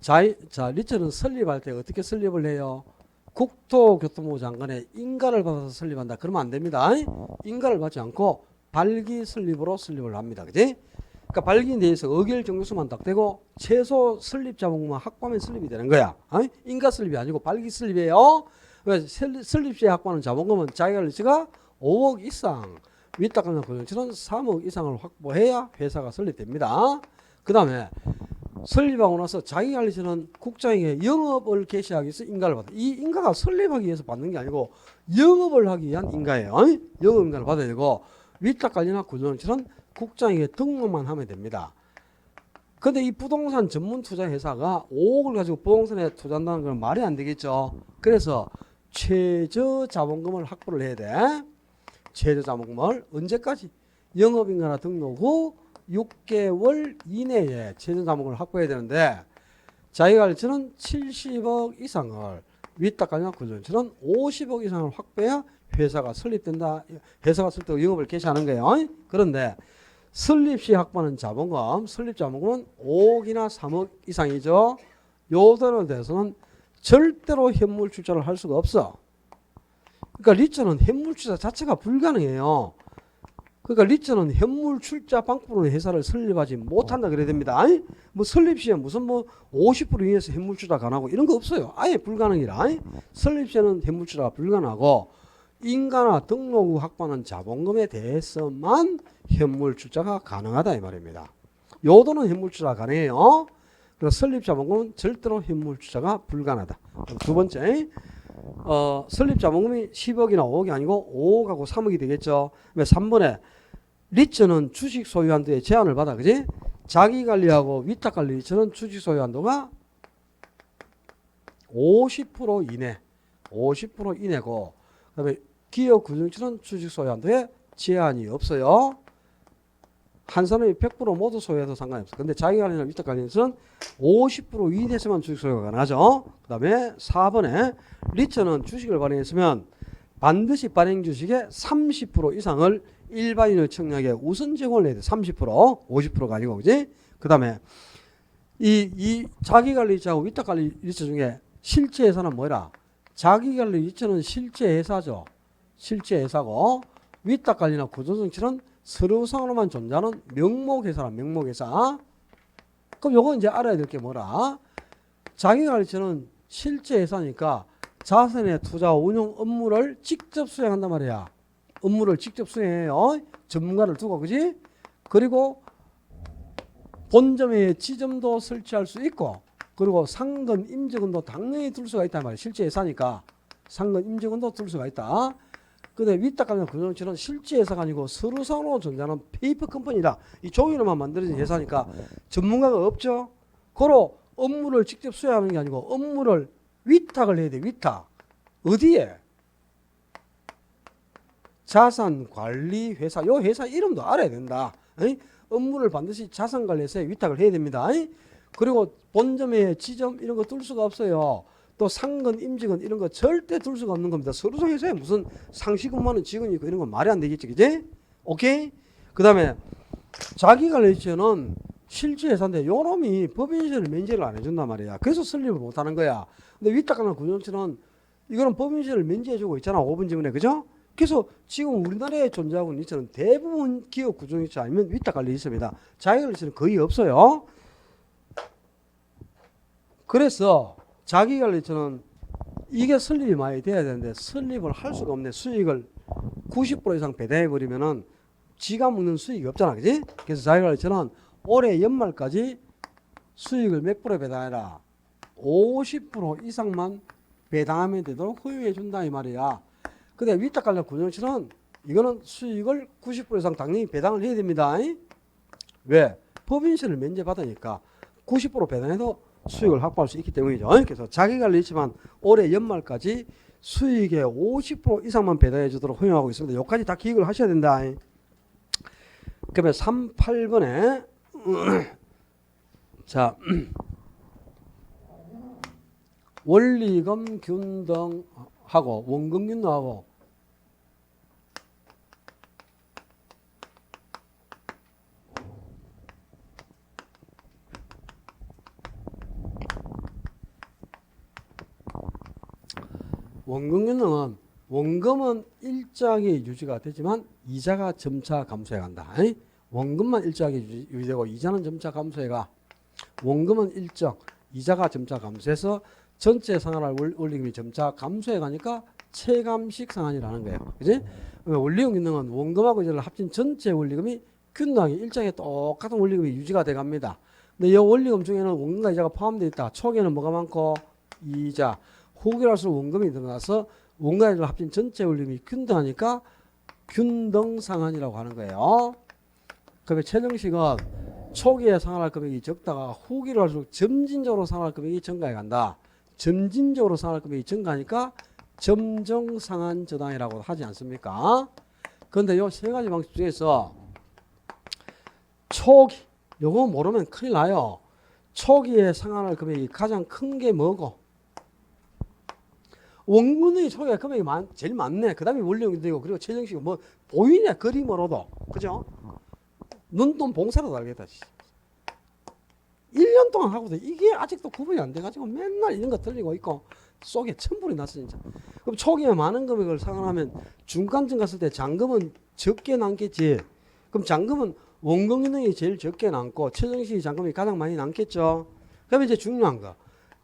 자 리처는 설립할 때 어떻게 설립을 해요? 국토교통부 장관의 인가를 받아서 설립한다. 그러면 안 됩니다. 인가를 받지 않고 발기 설립으로 설립을 합니다. 그지? 그러니까 발기에 대해서 의결 정수만 딱 되고 최소 설립 자본금만 확보하면 설립이 되는 거야. 인가 설립이 아니고 발기 설립이에요. 설립 시에 확보하는 자본금은 자기관리 리처가 5억 이상, 위탁관리 구조처럼 3억 이상을 확보해야 회사가 설립됩니다. 그 다음에 설립하고 나서 자기관리처는 국장에게 영업을 개시하기 위해서 인가를 받아. 이 인가가 설립하기 위해서 받는 게 아니고 영업을 하기 위한 인가예요. 영업 인가를 받아야 되고 위탁관리나 구조처럼 국장에게 등록만 하면 됩니다. 근데 이 부동산 전문 투자 회사가 5억을 가지고 부동산에 투자한다는 건 말이 안 되겠죠. 그래서 최저 자본금을 확보를 해야 돼. 최저자본금을 언제까지? 영업인가나 등록 후 6개월 이내에 최저자본금을 확보해야 되는데 자기관리처는 70억 이상을 위탁관리나 구조조치는 50억 이상을 확보해야 회사가 설립된다. 회사가 설립되고 영업을 개시하는 거예요. 그런데 설립 시 확보하는 자본금, 설립 자본금은 5억이나 3억 이상이죠. 요들에 대해서는 절대로 현물 출자를 할 수가 없어. 그러니까 리츠는 현물 출자 자체가 불가능해요. 그러니까 리츠는 현물 출자 방법으로 회사를 설립하지 못한다 그래야 됩니다. 뭐 설립 시에 무슨 뭐 50% 이내에서 현물 출자 가능하고 이런 거 없어요. 아예 불가능이라. 설립 시에는 현물 출자가 불가능하고 인가나 등록 후 확보하는 자본금에 대해서만 현물 출자가 가능하다 이 말입니다. 요도는 현물 출자가 가능해요. 그래서 설립 자본금은 절대로 현물 출자가 불가능하다. 두 번째, 설립 자본금이 10억이나 5억이 아니고 5억하고 3억이 되겠죠. 3번에 리츠는 주식 소유 한도에 제한을 받아, 그지? 자기 관리하고 위탁 관리 리츠는 주식 소유 한도가 50% 이내, 50% 이내고, 그다음에 기업 구성치는 주식 소유 한도에 제한이 없어요. 한 사람이 100% 모두 소유해도 상관이 없어요. 근데 자기 관리나 위탁 관리는 50% 이내에서만 주식 소유가 가능하죠. 그 다음에 4번에 리츠는 주식을 발행했으면 반드시 발행 주식의 30% 이상을 일반인의 청약에 우선 제공을 해야 돼. 30%, 50%가 아니고, 그지? 그 다음에 이 자기 관리 리츠하고 위탁 관리 리츠 중에 실제 회사는 뭐라? 자기 관리 리츠는 실제 회사죠. 실제 회사고, 위탁 관리나 구조정치는 서류상으로만 존재하는 명목회사라, 명목회사. 그럼 요거 이제 알아야 될 게 뭐라? 자기관리처는 실제 회사니까 자산의 투자 운용 업무를 직접 수행한단 말이야. 업무를 직접 수행해요. 전문가를 두고, 그지? 그리고 본점에 지점도 설치할 수 있고, 그리고 상근 임직원도 당연히 둘 수가 있단 말이야. 실제 회사니까 상근 임직원도 둘 수가 있다. 근데 위탁관리나 구조정치는 실제 회사가 아니고 서류상으로 존재하는 페이퍼 컴퍼니다. 이 종이로만 만들어진 회사니까 전문가가 없죠. 그로 업무를 직접 수행하는 게 아니고 업무를 위탁을 해야 돼. 위탁. 어디에? 자산관리회사. 요 회사 이름도 알아야 된다. 업무를 반드시 자산관리회사에 위탁을 해야 됩니다. 그리고 본점에 지점 이런 거 둘 수가 없어요. 또 상근, 임직원 이런 거 절대 둘 수가 없는 겁니다. 서류상 회사에 무슨 상시 근무하는 직원이 있고 이런 건 말이 안 되겠지, 그지? 오케이? 그 다음에 자기관리처는 실제 회사인데 요놈이 법인세를 면제를 안 해준단 말이야. 그래서 설립을 못 하는 거야. 근데 위탁관리나 구조정치는 이거는 법인세를 면제해주고 있잖아. 5분 지문에, 그죠? 그래서 지금 우리나라에 존재하고 있는 리츠는 대부분 기업 구조정치 아니면 위탁관리 리츠입니다. 자기관리처는 거의 없어요. 그래서 자기관리처는 이게 설립이 많이 돼야 되는데 설립을 할 수가 없네. 수익을 90% 이상 배당해버리면은 지가 먹는 수익이 없잖아, 그지? 그래서 자기관리처는 올해 연말까지 수익을 몇 프로 배당해라? 50% 이상만 배당하면 되도록 허용해 준다 이 말이야. 근데 위탁관리나 구조정치는 이거는 수익을 90% 이상 당연히 배당을 해야 됩니다. 왜? 법인세를 면제받으니까 90% 배당해도 수익을 확보할 수 있기 때문이죠. 그래서 자기관리지만 올해 연말까지 수익의 50% 이상만 배당해 주도록 허용하고 있습니다. 여기까지 다 기억을 하셔야 된다. 그러면 38번에 자 원리금 균등하고 원금 균등하고 원금 균등은 원금은 일정하게 유지가 되지만 이자가 점차 감소해 간다. 원금만 일정하게 유지되고 이자는 점차 감소해 가. 원금은 일정, 이자가 점차 감소해서 전체 상환할 원리금이 점차 감소해 가니까 체감식 상환이라는 거예요. 그지? 원리금 균등은 원금하고 이자를 합친 전체 원리금이 균등하게 일정하게 똑같은 원리금이 유지가 돼 갑니다. 근데 이 원리금 중에는 원금과 이자가 포함되어 있다. 초기에는 뭐가 많고 이자, 후기랄수록 원금이 들어가서 원금과 이자를 합친 전체 원리금이 균등하니까 균등상환이라고 하는 거예요. 그러면 최정식은 초기에 상환할 금액이 적다가 후기로 할수록 점진적으로 상환할 금액이 증가해 간다. 점진적으로 상환할 금액이 증가하니까 점정상환 저당이라고 하지 않습니까? 그런데 요 세 가지 방식 중에서 초기, 요거 모르면 큰일 나요. 초기에 상환할 금액이 가장 큰 게 뭐고? 원금의 초기에 금액이 제일 많네. 그 다음에 원리금되고 그리고 최정식 뭐 보이네 그림으로도. 그죠? 눈돈 봉사라도 알겠다. 1년 동안 하고도 이게 아직도 구분이 안 돼가지고 맨날 이런 거 틀리고 있고 속에 천불이 났어 진짜. 그럼 초기에 많은 금액을 상환하면 중간쯤 갔을 때 잔금은 적게 남겠지. 그럼 잔금은 원금이 제일 적게 남고 최정식 잔금이 가장 많이 남겠죠. 그럼 이제 중요한 거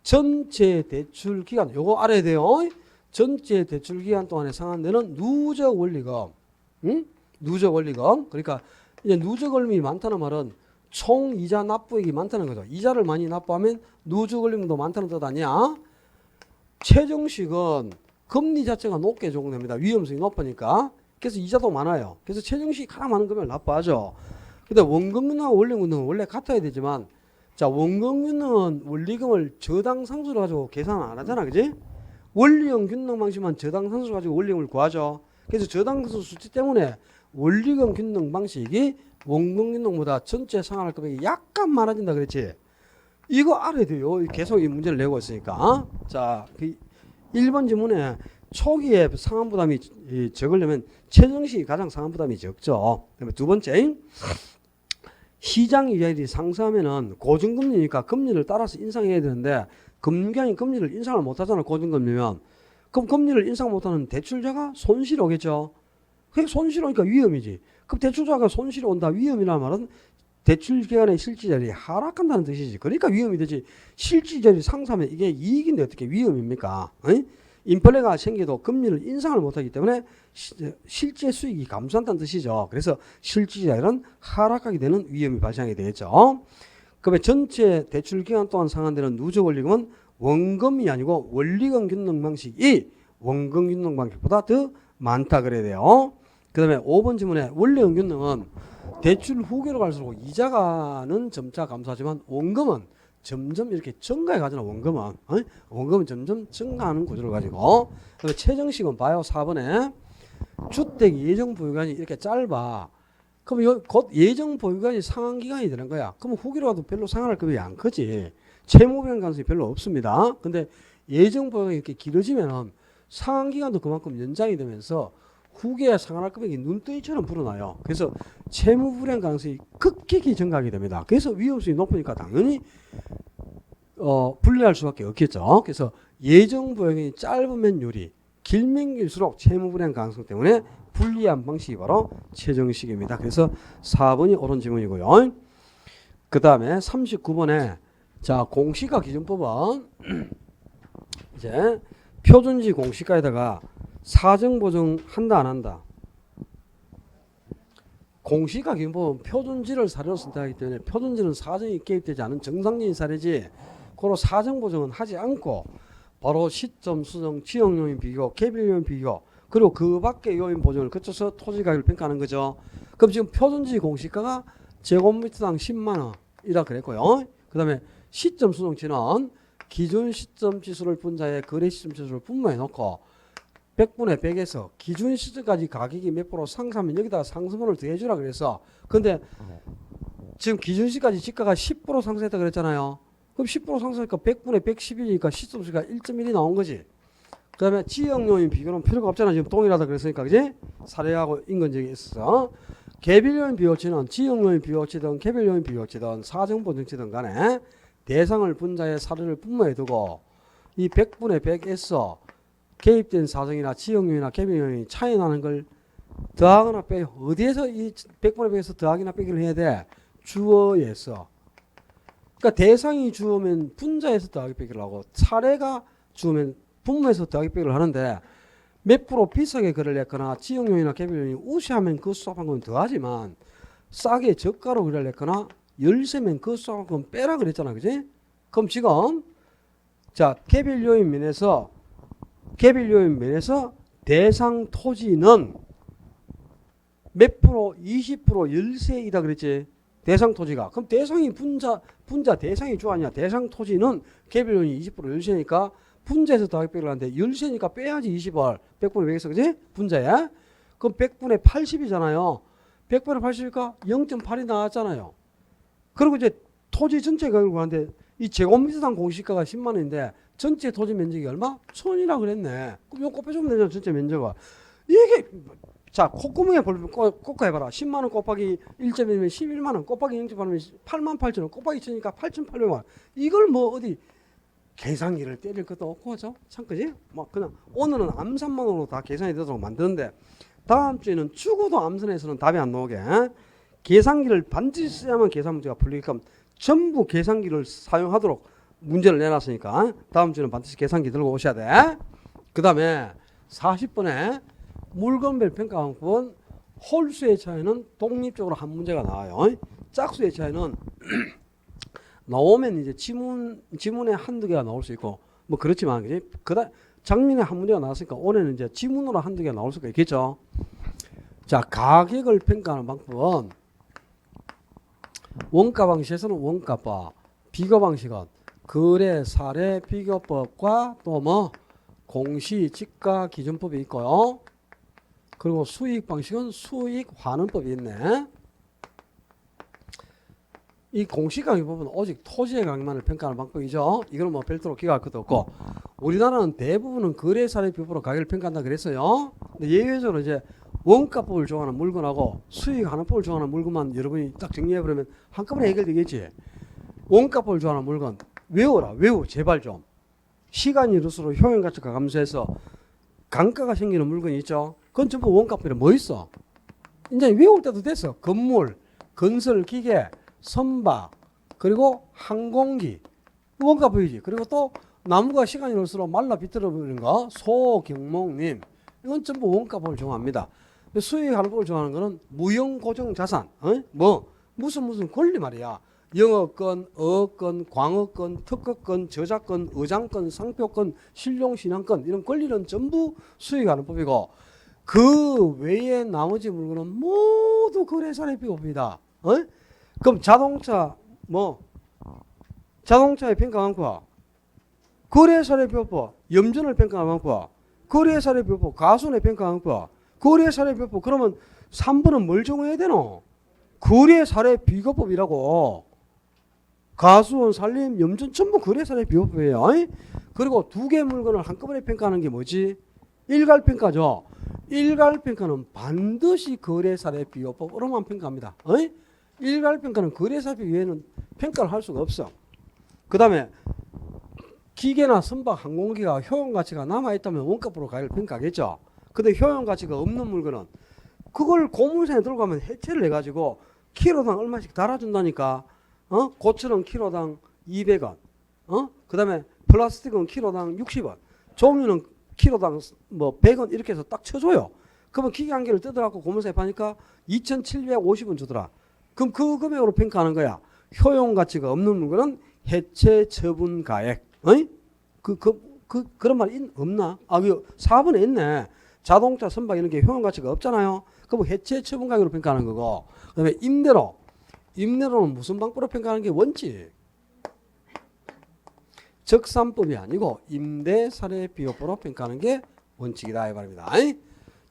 전체 대출 기간 요거 알아야 돼요. 전체 대출 기간 동안에 상환되는 누적 원리금, 응? 누적 원리금. 그러니까 이제 누적 원리금이 많다는 말은 총 이자 납부액이 많다는 거죠. 이자를 많이 납부하면 누적 원리금도 많다는 뜻 아니야? 최정식은 금리 자체가 높게 적용됩니다. 위험성이 높으니까. 그래서 이자도 많아요. 그래서 최정식이 가장 많은 금액을 납부하죠. 근데 원금융하고 원리금은 원래 같아야 되지만, 자, 원금융은 원리금을 저당 상수로 가지고 계산 안 하잖아, 그지? 원리금 균등 방식만 저당 상수 가지고 원리금을 구하죠. 그래서 저당 상수 수치 때문에 원리금 균등 방식이 원금 균등보다 전체 상환할 금액이 약간 많아진다 그랬지. 이거 알아야 돼요. 계속 이 문제를 내고 있으니까. 자, 그 1번 지문에 초기에 상환 부담이 적으려면 최정식이 가장 상환 부담이 적죠. 그다음에 두 번째, 시장 이자율이 상승하면은 고정금리니까 금리를 따라서 인상해야 되는데 금융기관이 금리를 인상을 못하잖아. 고정금리면. 그럼 금리를 인상 못하는 대출자가 손실이 오겠죠. 그게 손실이 오니까 위험이지. 그럼 대출자가 손실이 온다. 위험이라는 말은 대출기관의 실질자율이 하락한다는 뜻이지. 그러니까 위험이 되지. 실질자율이 상승하면 이게 이익인데 어떻게 위험입니까? 어이? 인플레가 생겨도 금리를 인상을 못하기 때문에 실제 수익이 감소한다는 뜻이죠. 그래서 실질자율은 하락하게 되는 위험이 발생하게 되겠죠. 그러면 전체 대출 기간 동안 상환되는 누적 원리금은 원금이 아니고 원리금 균등 방식이 원금 균등 방식보다 더 많다 그래야 돼요. 그 다음에 5번 질문에 원리금 균등은 대출 후기로 갈수록 이자가는 점차 감소하지만 원금은 점점 이렇게 증가해 가잖아. 원금은 원금은 점점 증가하는 구조를 가지고. 그다음에 최정식은 봐요. 4번에 주택 예정 보유기간이 이렇게 짧아. 그럼 곧 예정 보유기간이 상환 기간이 되는 거야. 그럼 후기로 가도 별로 상환할 금액이 안 크지. 채무 불이행 가능성이 별로 없습니다. 근데 예정 보유기간이 이렇게 길어지면 상환 기간도 그만큼 연장이 되면서 후기에 상환할 금액이 눈덩이처럼 불어나요. 그래서 채무 불이행 가능성이 급격히 증가하게 됩니다. 그래서 위험성이 높으니까 당연히 분리할 수밖에 없겠죠. 그래서 예정 보유기간이 짧으면 유리, 길면 길수록 채무 불이행 가능성 때문에 불리한 방식이 바로 최정식입니다. 그래서 4번이 옳은 질문이고요. 그 다음에 39번에 자 공시가 기준법은 이제 표준지 공시가에다가 사정 보정 한다 안 한다. 공시가 기준법은 표준지를 사료로 선택하기 때문에 표준지는 사정이 개입되지 않은 정상적인 사례지 그로 사정 보정은 하지 않고 바로 시점 수정, 지역 요인 비교, 개별 요인 비교 그리고 그 밖의 요인 보정을 거쳐서 토지 가격을 평가하는 거죠. 그럼 지금 표준지 공시가가 제곱미터당 10만 원이라 그랬고요. 그 다음에 시점 수정치는 기준 시점 지수를 분자해 거래 시점 지수를 분모해 놓고 100분의 100에서 기준 시점까지 가격이 몇 프로 상승하면 여기다가 상승분을 더해주라 그래서 근데 지금 기준 시까지 지가가 10% 상승했다 그랬잖아요. 그럼 10% 상승하니까 100분의 110이니까 시점수가 1.1이 나온 거지. 그 다음에 지역 요인 비교는 필요가 없잖아. 지금 동일하다 그랬으니까 그지? 사례하고 인근적이 있어서 개별 요인 비교치는 지역 요인 비교치든 개별 요인 비교치든 사정 보정치든 간에 대상을 분자해 사례를 분모해 두고 이 100분의 100에서 개입된 사정이나 지역 요인이나 개별 요인이 차이 나는 걸 더하거나 빼요. 어디에서 이 100분의 100에서 더하기나 빼기를 해야 돼? 주어에서. 그러니까 대상이 주어면 분자에서 더하기 빼기를 하고 사례가 주어면 분모에서 더하기 빼기를 하는데 몇 프로 비싸게 거래를 했거나 지역 요인이나 개별 요인이 우시하면 그 수합한건 더하지만 싸게 저가로 거래를 했거나 열세면 그 수합한건 빼라 그랬잖아. 그지? 그럼 지금 자 개별 요인 면에서 대상 토지는 몇 프로? 20% 열세이다 그랬지. 대상 토지가. 그럼 대상이 분자 대상이 주 아니야. 대상 토지는 개별 요인이 20% 열세니까 분자에서 더하기 빼기를 하는데 열세니까 빼야지 20을 100분의 100에서 그지? 분자야. 그럼 100분의 80이잖아요. 100분의 80이니까 0.8이 나왔잖아요. 그리고 이제 토지 전체 가격을 구하는데 이 제곱미터당 공시가가 10만 원인데 전체 토지 면적이 얼마? 1000이라 그랬네. 그럼 이거 곱해주면 되죠. 전체 면적을. 이게 자 콧구멍에 꽂고 해봐라. 10만 원 곱하기 1.1면 11만 원 곱하기 0.8면 8만 8천 원 곱하기 1000이니까 8,800만 원. 이걸 뭐 어디 계산기를 때릴 것도 없고 그죠? 참 그지? 뭐 그냥 오늘은 암산만으로 다 계산이 되도록 만드는데 다음 주에는 죽어도 암산에서는 답이 안 나오게 계산기를 반드시 써야만 계산 문제가 풀리게끔 전부 계산기를 사용하도록 문제를 내놨으니까 다음 주에는 반드시 계산기 들고 오셔야 돼. 그 다음에 40번에 물건별 평가 방법은 홀수의 차이는 독립적으로 한 문제가 나와요. 짝수의 차이는 나오면 이제 지문에 한두 개가 나올 수 있고 뭐 그렇지만 그지? 작년에 한 문제가 나왔으니까 올해는 이제 지문으로 한두 개가 나올 수가 있겠죠. 자, 가격을 평가하는 방법은 원가 방식에서는 원가법, 비교 방식은 거래 사례 비교법과 또 뭐 공시 지가 기준법이 있고요. 그리고 수익 방식은 수익 환원법이 있네. 이 공시가격법은 오직 토지의 가격만을 평가하는 방법이죠. 이거는 뭐 별도로 기각할 것도 없고 우리나라는 대부분은 거래 사례 비교법으로 가격을 평가한다 그랬어요. 근데 예외적으로 이제 원가법을 정하는 물건하고 수익 환원법을 정하는 물건만 여러분이 딱 정리해버리면 한꺼번에 해결되겠지. 원가법을 정하는 물건 외워라. 제발 좀. 시간이 흐를수록 효용가치가 감소해서 강가가 생기는 물건이 있죠. 그건 전부 원가법에 뭐 있어? 이제 외울 때도 됐어. 건물, 건설 기계, 선박, 그리고 항공기, 원가법이지. 그리고 또 나무가 시간이 흐를수록 말라 비틀어버리는 거, 소, 경목림, 이건 전부 원가법을 정합니다. 수익하는 법을 정하는 거는 무형고정 자산, 뭐 무슨 권리 말이야. 영업권, 어업권, 광업권, 특허권, 저작권, 의장권, 상표권, 실용신앙권 이런 권리는 전부 수익하는 법이고 그 외에 나머지 물건은 모두 거래사례 비교법이다. 그럼 자동차의 평가 방법, 거래사례 비교법, 염전을 평가하는 방법, 거래사례 비교법, 가순의 평가 방법, 거래사례 비교법. 그러면 3번은 뭘 정해야 되노? 거래사례 비교법이라고. 가수원, 산림, 염전 전부 거래사례 비교법이에요. 그리고 두 개 물건을 한꺼번에 평가하는 게 뭐지? 일괄평가죠. 일괄평가는 반드시 거래사례 비교법으로만 평가합니다. 일괄평가는 거래사례 외에는 평가를 할 수가 없어. 그 다음에 기계나 선박, 항공기가 효용가치가 남아있다면 원가법으로 가격을 평가하겠죠. 근데 효용가치가 없는 물건은 그걸 고물상에 들고 가면 해체를 해가지고 키로당 얼마씩 달아준다니까. 고철은 키로당 200원. 그 다음에 플라스틱은 키로당 60원. 종류는 키로당 뭐 100원 이렇게 해서 딱 쳐줘요. 그러면 기계 한 개를 뜯어갖고 고물상에 파니까 2,750원 주더라. 그럼 그 금액으로 평가하는 거야. 효용가치가 없는 물건은 해체 처분 가액. 그런 말 없나? 4번에 있네. 자동차, 선박 이런 게 효용가치가 없잖아요. 그럼 해체 처분 가격으로 평가하는 거고. 그 다음에 임대로는 무슨 방법으로 평가하는 게 원칙? 적산법이 아니고 임대 사례 비교법으로 평가하는 게 원칙이다 이 말입니다.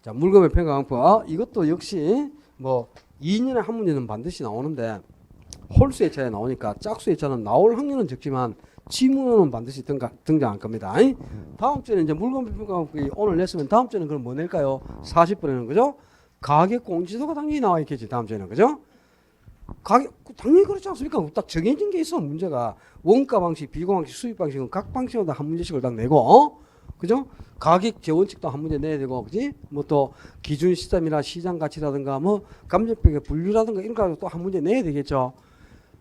자, 물건의 평가 방법. 이것도 역시 뭐 2년에 한 문제는 반드시 나오는데 홀수의 차이 나오니까 짝수의 차는 나올 확률은 적지만 지문으로는 반드시 등장할 겁니다. 다음 주에는 이제 물건별 평가 방법이 오늘 냈으면 다음 주에는 그럼 뭐 낼까요? 40번에는 그죠? 가격 공지도가 당연히 나와 있겠지. 다음 주에는 그죠? 가격 당연히 그렇지 않습니까? 딱 정해진 게 있어. 문제가 원가 방식, 비교 방식, 수익 방식은 각 방식마다 한 문제씩을 딱 내고, 그죠? 가격 재원칙도 한 문제 내야 되고, 그지? 뭐 또 기준 시점이나 시장 가치라든가, 뭐 감정표의 분류라든가 이런 거 또 한 문제 내야 되겠죠.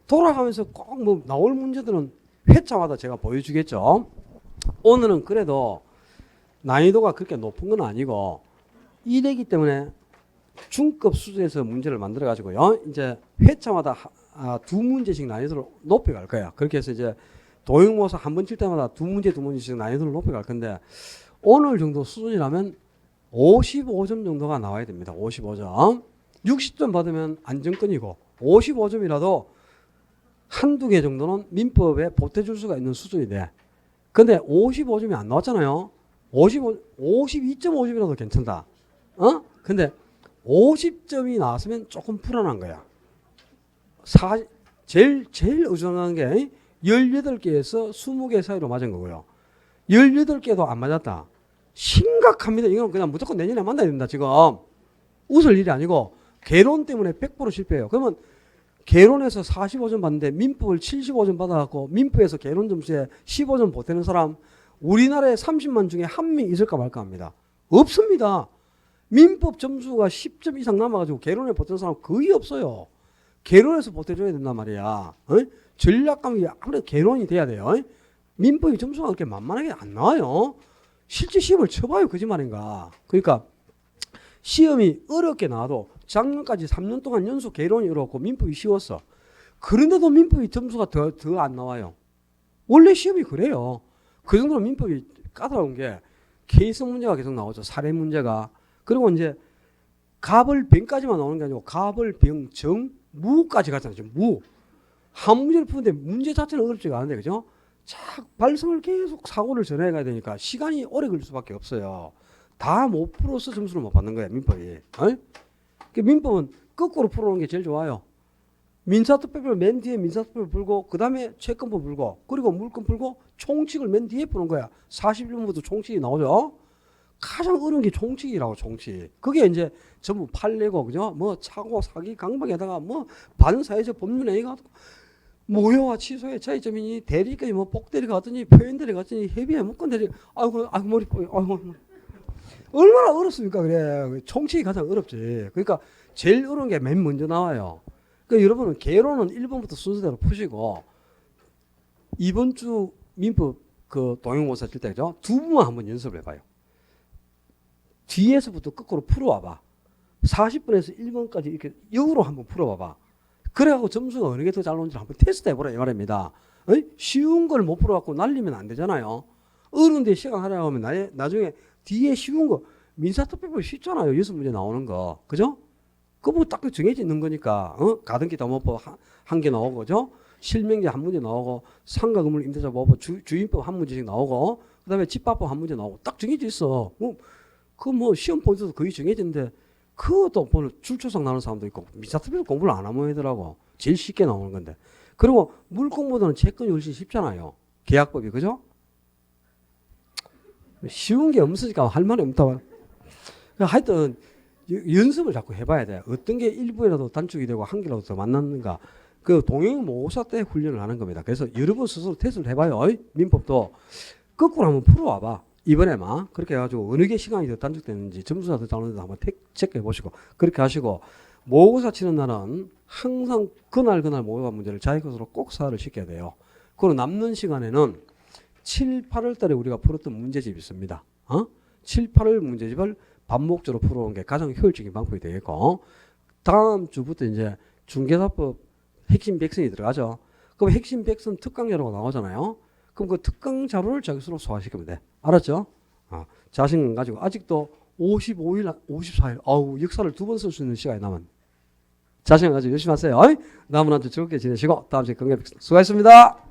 돌아가면서 꼭 뭐 나올 문제들은 회차마다 제가 보여주겠죠. 오늘은 그래도 난이도가 그렇게 높은 건 아니고 이래기 때문에 중급 수준에서 문제를 만들어 가지고요. 이제 회차마다 두 문제씩 난이도를 높여 갈 거예요. 그렇게 해서 이제 도형모사 한 번 칠 때마다 두 문제씩 난이도를 높여 갈 건데 오늘 정도 수준이라면 55점 정도가 나와야 됩니다. 55점. 60점 받으면 안정권이고 55점이라도 한두 개 정도는 민법에 보태줄 수가 있는 수준이 돼. 근데 55점이 안 나왔잖아요. 52.5점이라도 괜찮다. 근데 50점이 나왔으면 조금 불안한 거야. 제일 의존하는 게 18개에서 20개 사이로 맞은 거고요. 18개도 안 맞았다. 심각합니다. 이건 그냥 무조건 내년에 만나야 됩니다. 지금 웃을 일이 아니고 개론 때문에 100% 실패해요. 그러면 개론에서 45점 받는데 민법을 75점 받아갖고 민법에서 개론 점수에 15점 보태는 사람 우리나라에 30만 중에 한 명 있을까 말까 합니다. 없습니다. 민법 점수가 10점 이상 남아가지고 개론에 보태는 사람 거의 없어요. 개론에서 보태줘야 된단 말이야. 전략감이 아무래도 개론이 돼야 돼요. 민법이 점수가 그렇게 만만하게 안 나와요. 실제 시험을 쳐봐요. 거짓말인가. 그러니까 시험이 어렵게 나와도 작년까지 3년 동안 연속 개론이 어렵고 민법이 쉬웠어. 그런데도 민법이 점수가 더 안 나와요. 원래 시험이 그래요. 그 정도로 민법이 까다로운 게 케이스 문제가 계속 나오죠. 사례 문제가. 그리고 이제 갑을 병까지만 나오는 게 아니고 갑을 병, 정, 무까지 갔잖아요. 무. 한 문제를 푸는데 문제 자체는 어렵지가 않은데 그죠? 발성을 계속 사고를 전해 가야 되니까 시간이 오래 걸릴 수밖에 없어요. 다 못 풀어서 점수를 못 받는 거예요. 민법이. 민법은 거꾸로 풀어놓은 게 제일 좋아요. 민사투표를 맨 뒤에 민사투표를 풀고 그 다음에 채권법 풀고 그리고 물권 풀고 총칙을 맨 뒤에 푸는 거야. 41번부터 총칙이 나오죠. 가장 어려운 게 총칙이라고. 총칙. 그게 이제 전부 판례고 그죠? 뭐 차고 사기 강박에다가 뭐 반사회적 법률에 해가지고 모여와 취소의 차이점이니 대리까지 뭐 복대리가 왔더니 표현대리가 왔더니 협의회 무권대리 아이고 머리 아이고 얼마나 어렵습니까? 그래. 총칙이 가장 어렵지. 그러니까 제일 어려운 게 맨 먼저 나와요. 그러니까 여러분은 개론은 1번부터 순서대로 푸시고 이번 주 민법 그 동영모사 칠 때 그죠? 두 분만 한번 연습을 해봐요. 뒤에서부터 거꾸로 풀어와봐. 40번에서 1번까지 이렇게 역으로 한번 풀어봐봐. 그래갖고 점수가 어느 게 더 잘 나오는지 한번 테스트 해보라 이 말입니다. 쉬운 걸 못 풀어갖고 날리면 안 되잖아요. 어른데 시간 하려고 하면 나중에 뒤에 쉬운 거 민사투표법 쉽잖아요. 6문제 나오는 거. 그죠? 그거 딱 정해져 있는 거니까. 가등기 담보법 한 개 나오고 그죠? 실명제 한 문제 나오고 상가 건물 임대차 보호법 주인법 한 문제씩 나오고 그다음에 집합법 한 문제 나오고 딱 정해져 있어. 그 뭐 시험 포인트도 거의 정해졌는데 그것도 보는 출처상 나오는 사람도 있고 민사투표 공부를 안 하면 하더라고. 제일 쉽게 나오는 건데. 그리고 물권보다는 채권이 훨씬 쉽잖아요. 계약법이 그죠? 쉬운 게 없으니까 할 말이 없다. 하여튼 연습을 자꾸 해봐야 돼. 어떤 게 일부라도 단축이 되고 한 개라도 더 만났는가. 그 동행모사 때 훈련을 하는 겁니다. 그래서 여러분 스스로 테스트를 해봐요. 민법도 거꾸로 한번 풀어와봐. 이번에만 그렇게 해가지고 어느 게 시간이 더 단축되는지 점수가 더 잘 나오는지 한번 체크해 보시고 그렇게 하시고 모의고사 치는 날은 항상 그날 모의고사 문제를 자기 것으로 꼭 사활을 시켜야 돼요. 그리고 남는 시간에는 7, 8월 달에 우리가 풀었던 문제집이 있습니다. 7, 8월 문제집을 반복적으로 풀어오는 게 가장 효율적인 방법이 되겠고 다음 주부터 이제 중개사법 핵심 백선이 들어가죠. 그럼 핵심 백선 특강 자료가 나오잖아요. 그럼 그 특강 자료를 자기 스스로 소화시키면 돼. 알았죠? 자신감 가지고 아직도 55일, 54일 아우 역사를 2번 쓸 수 있는 시간이 남은 자신감 가지고 열심히 하세요. 남은 한 주 즐겁게 지내시고 다음 주에 건강히 뵙겠습니다. 수고하셨습니다.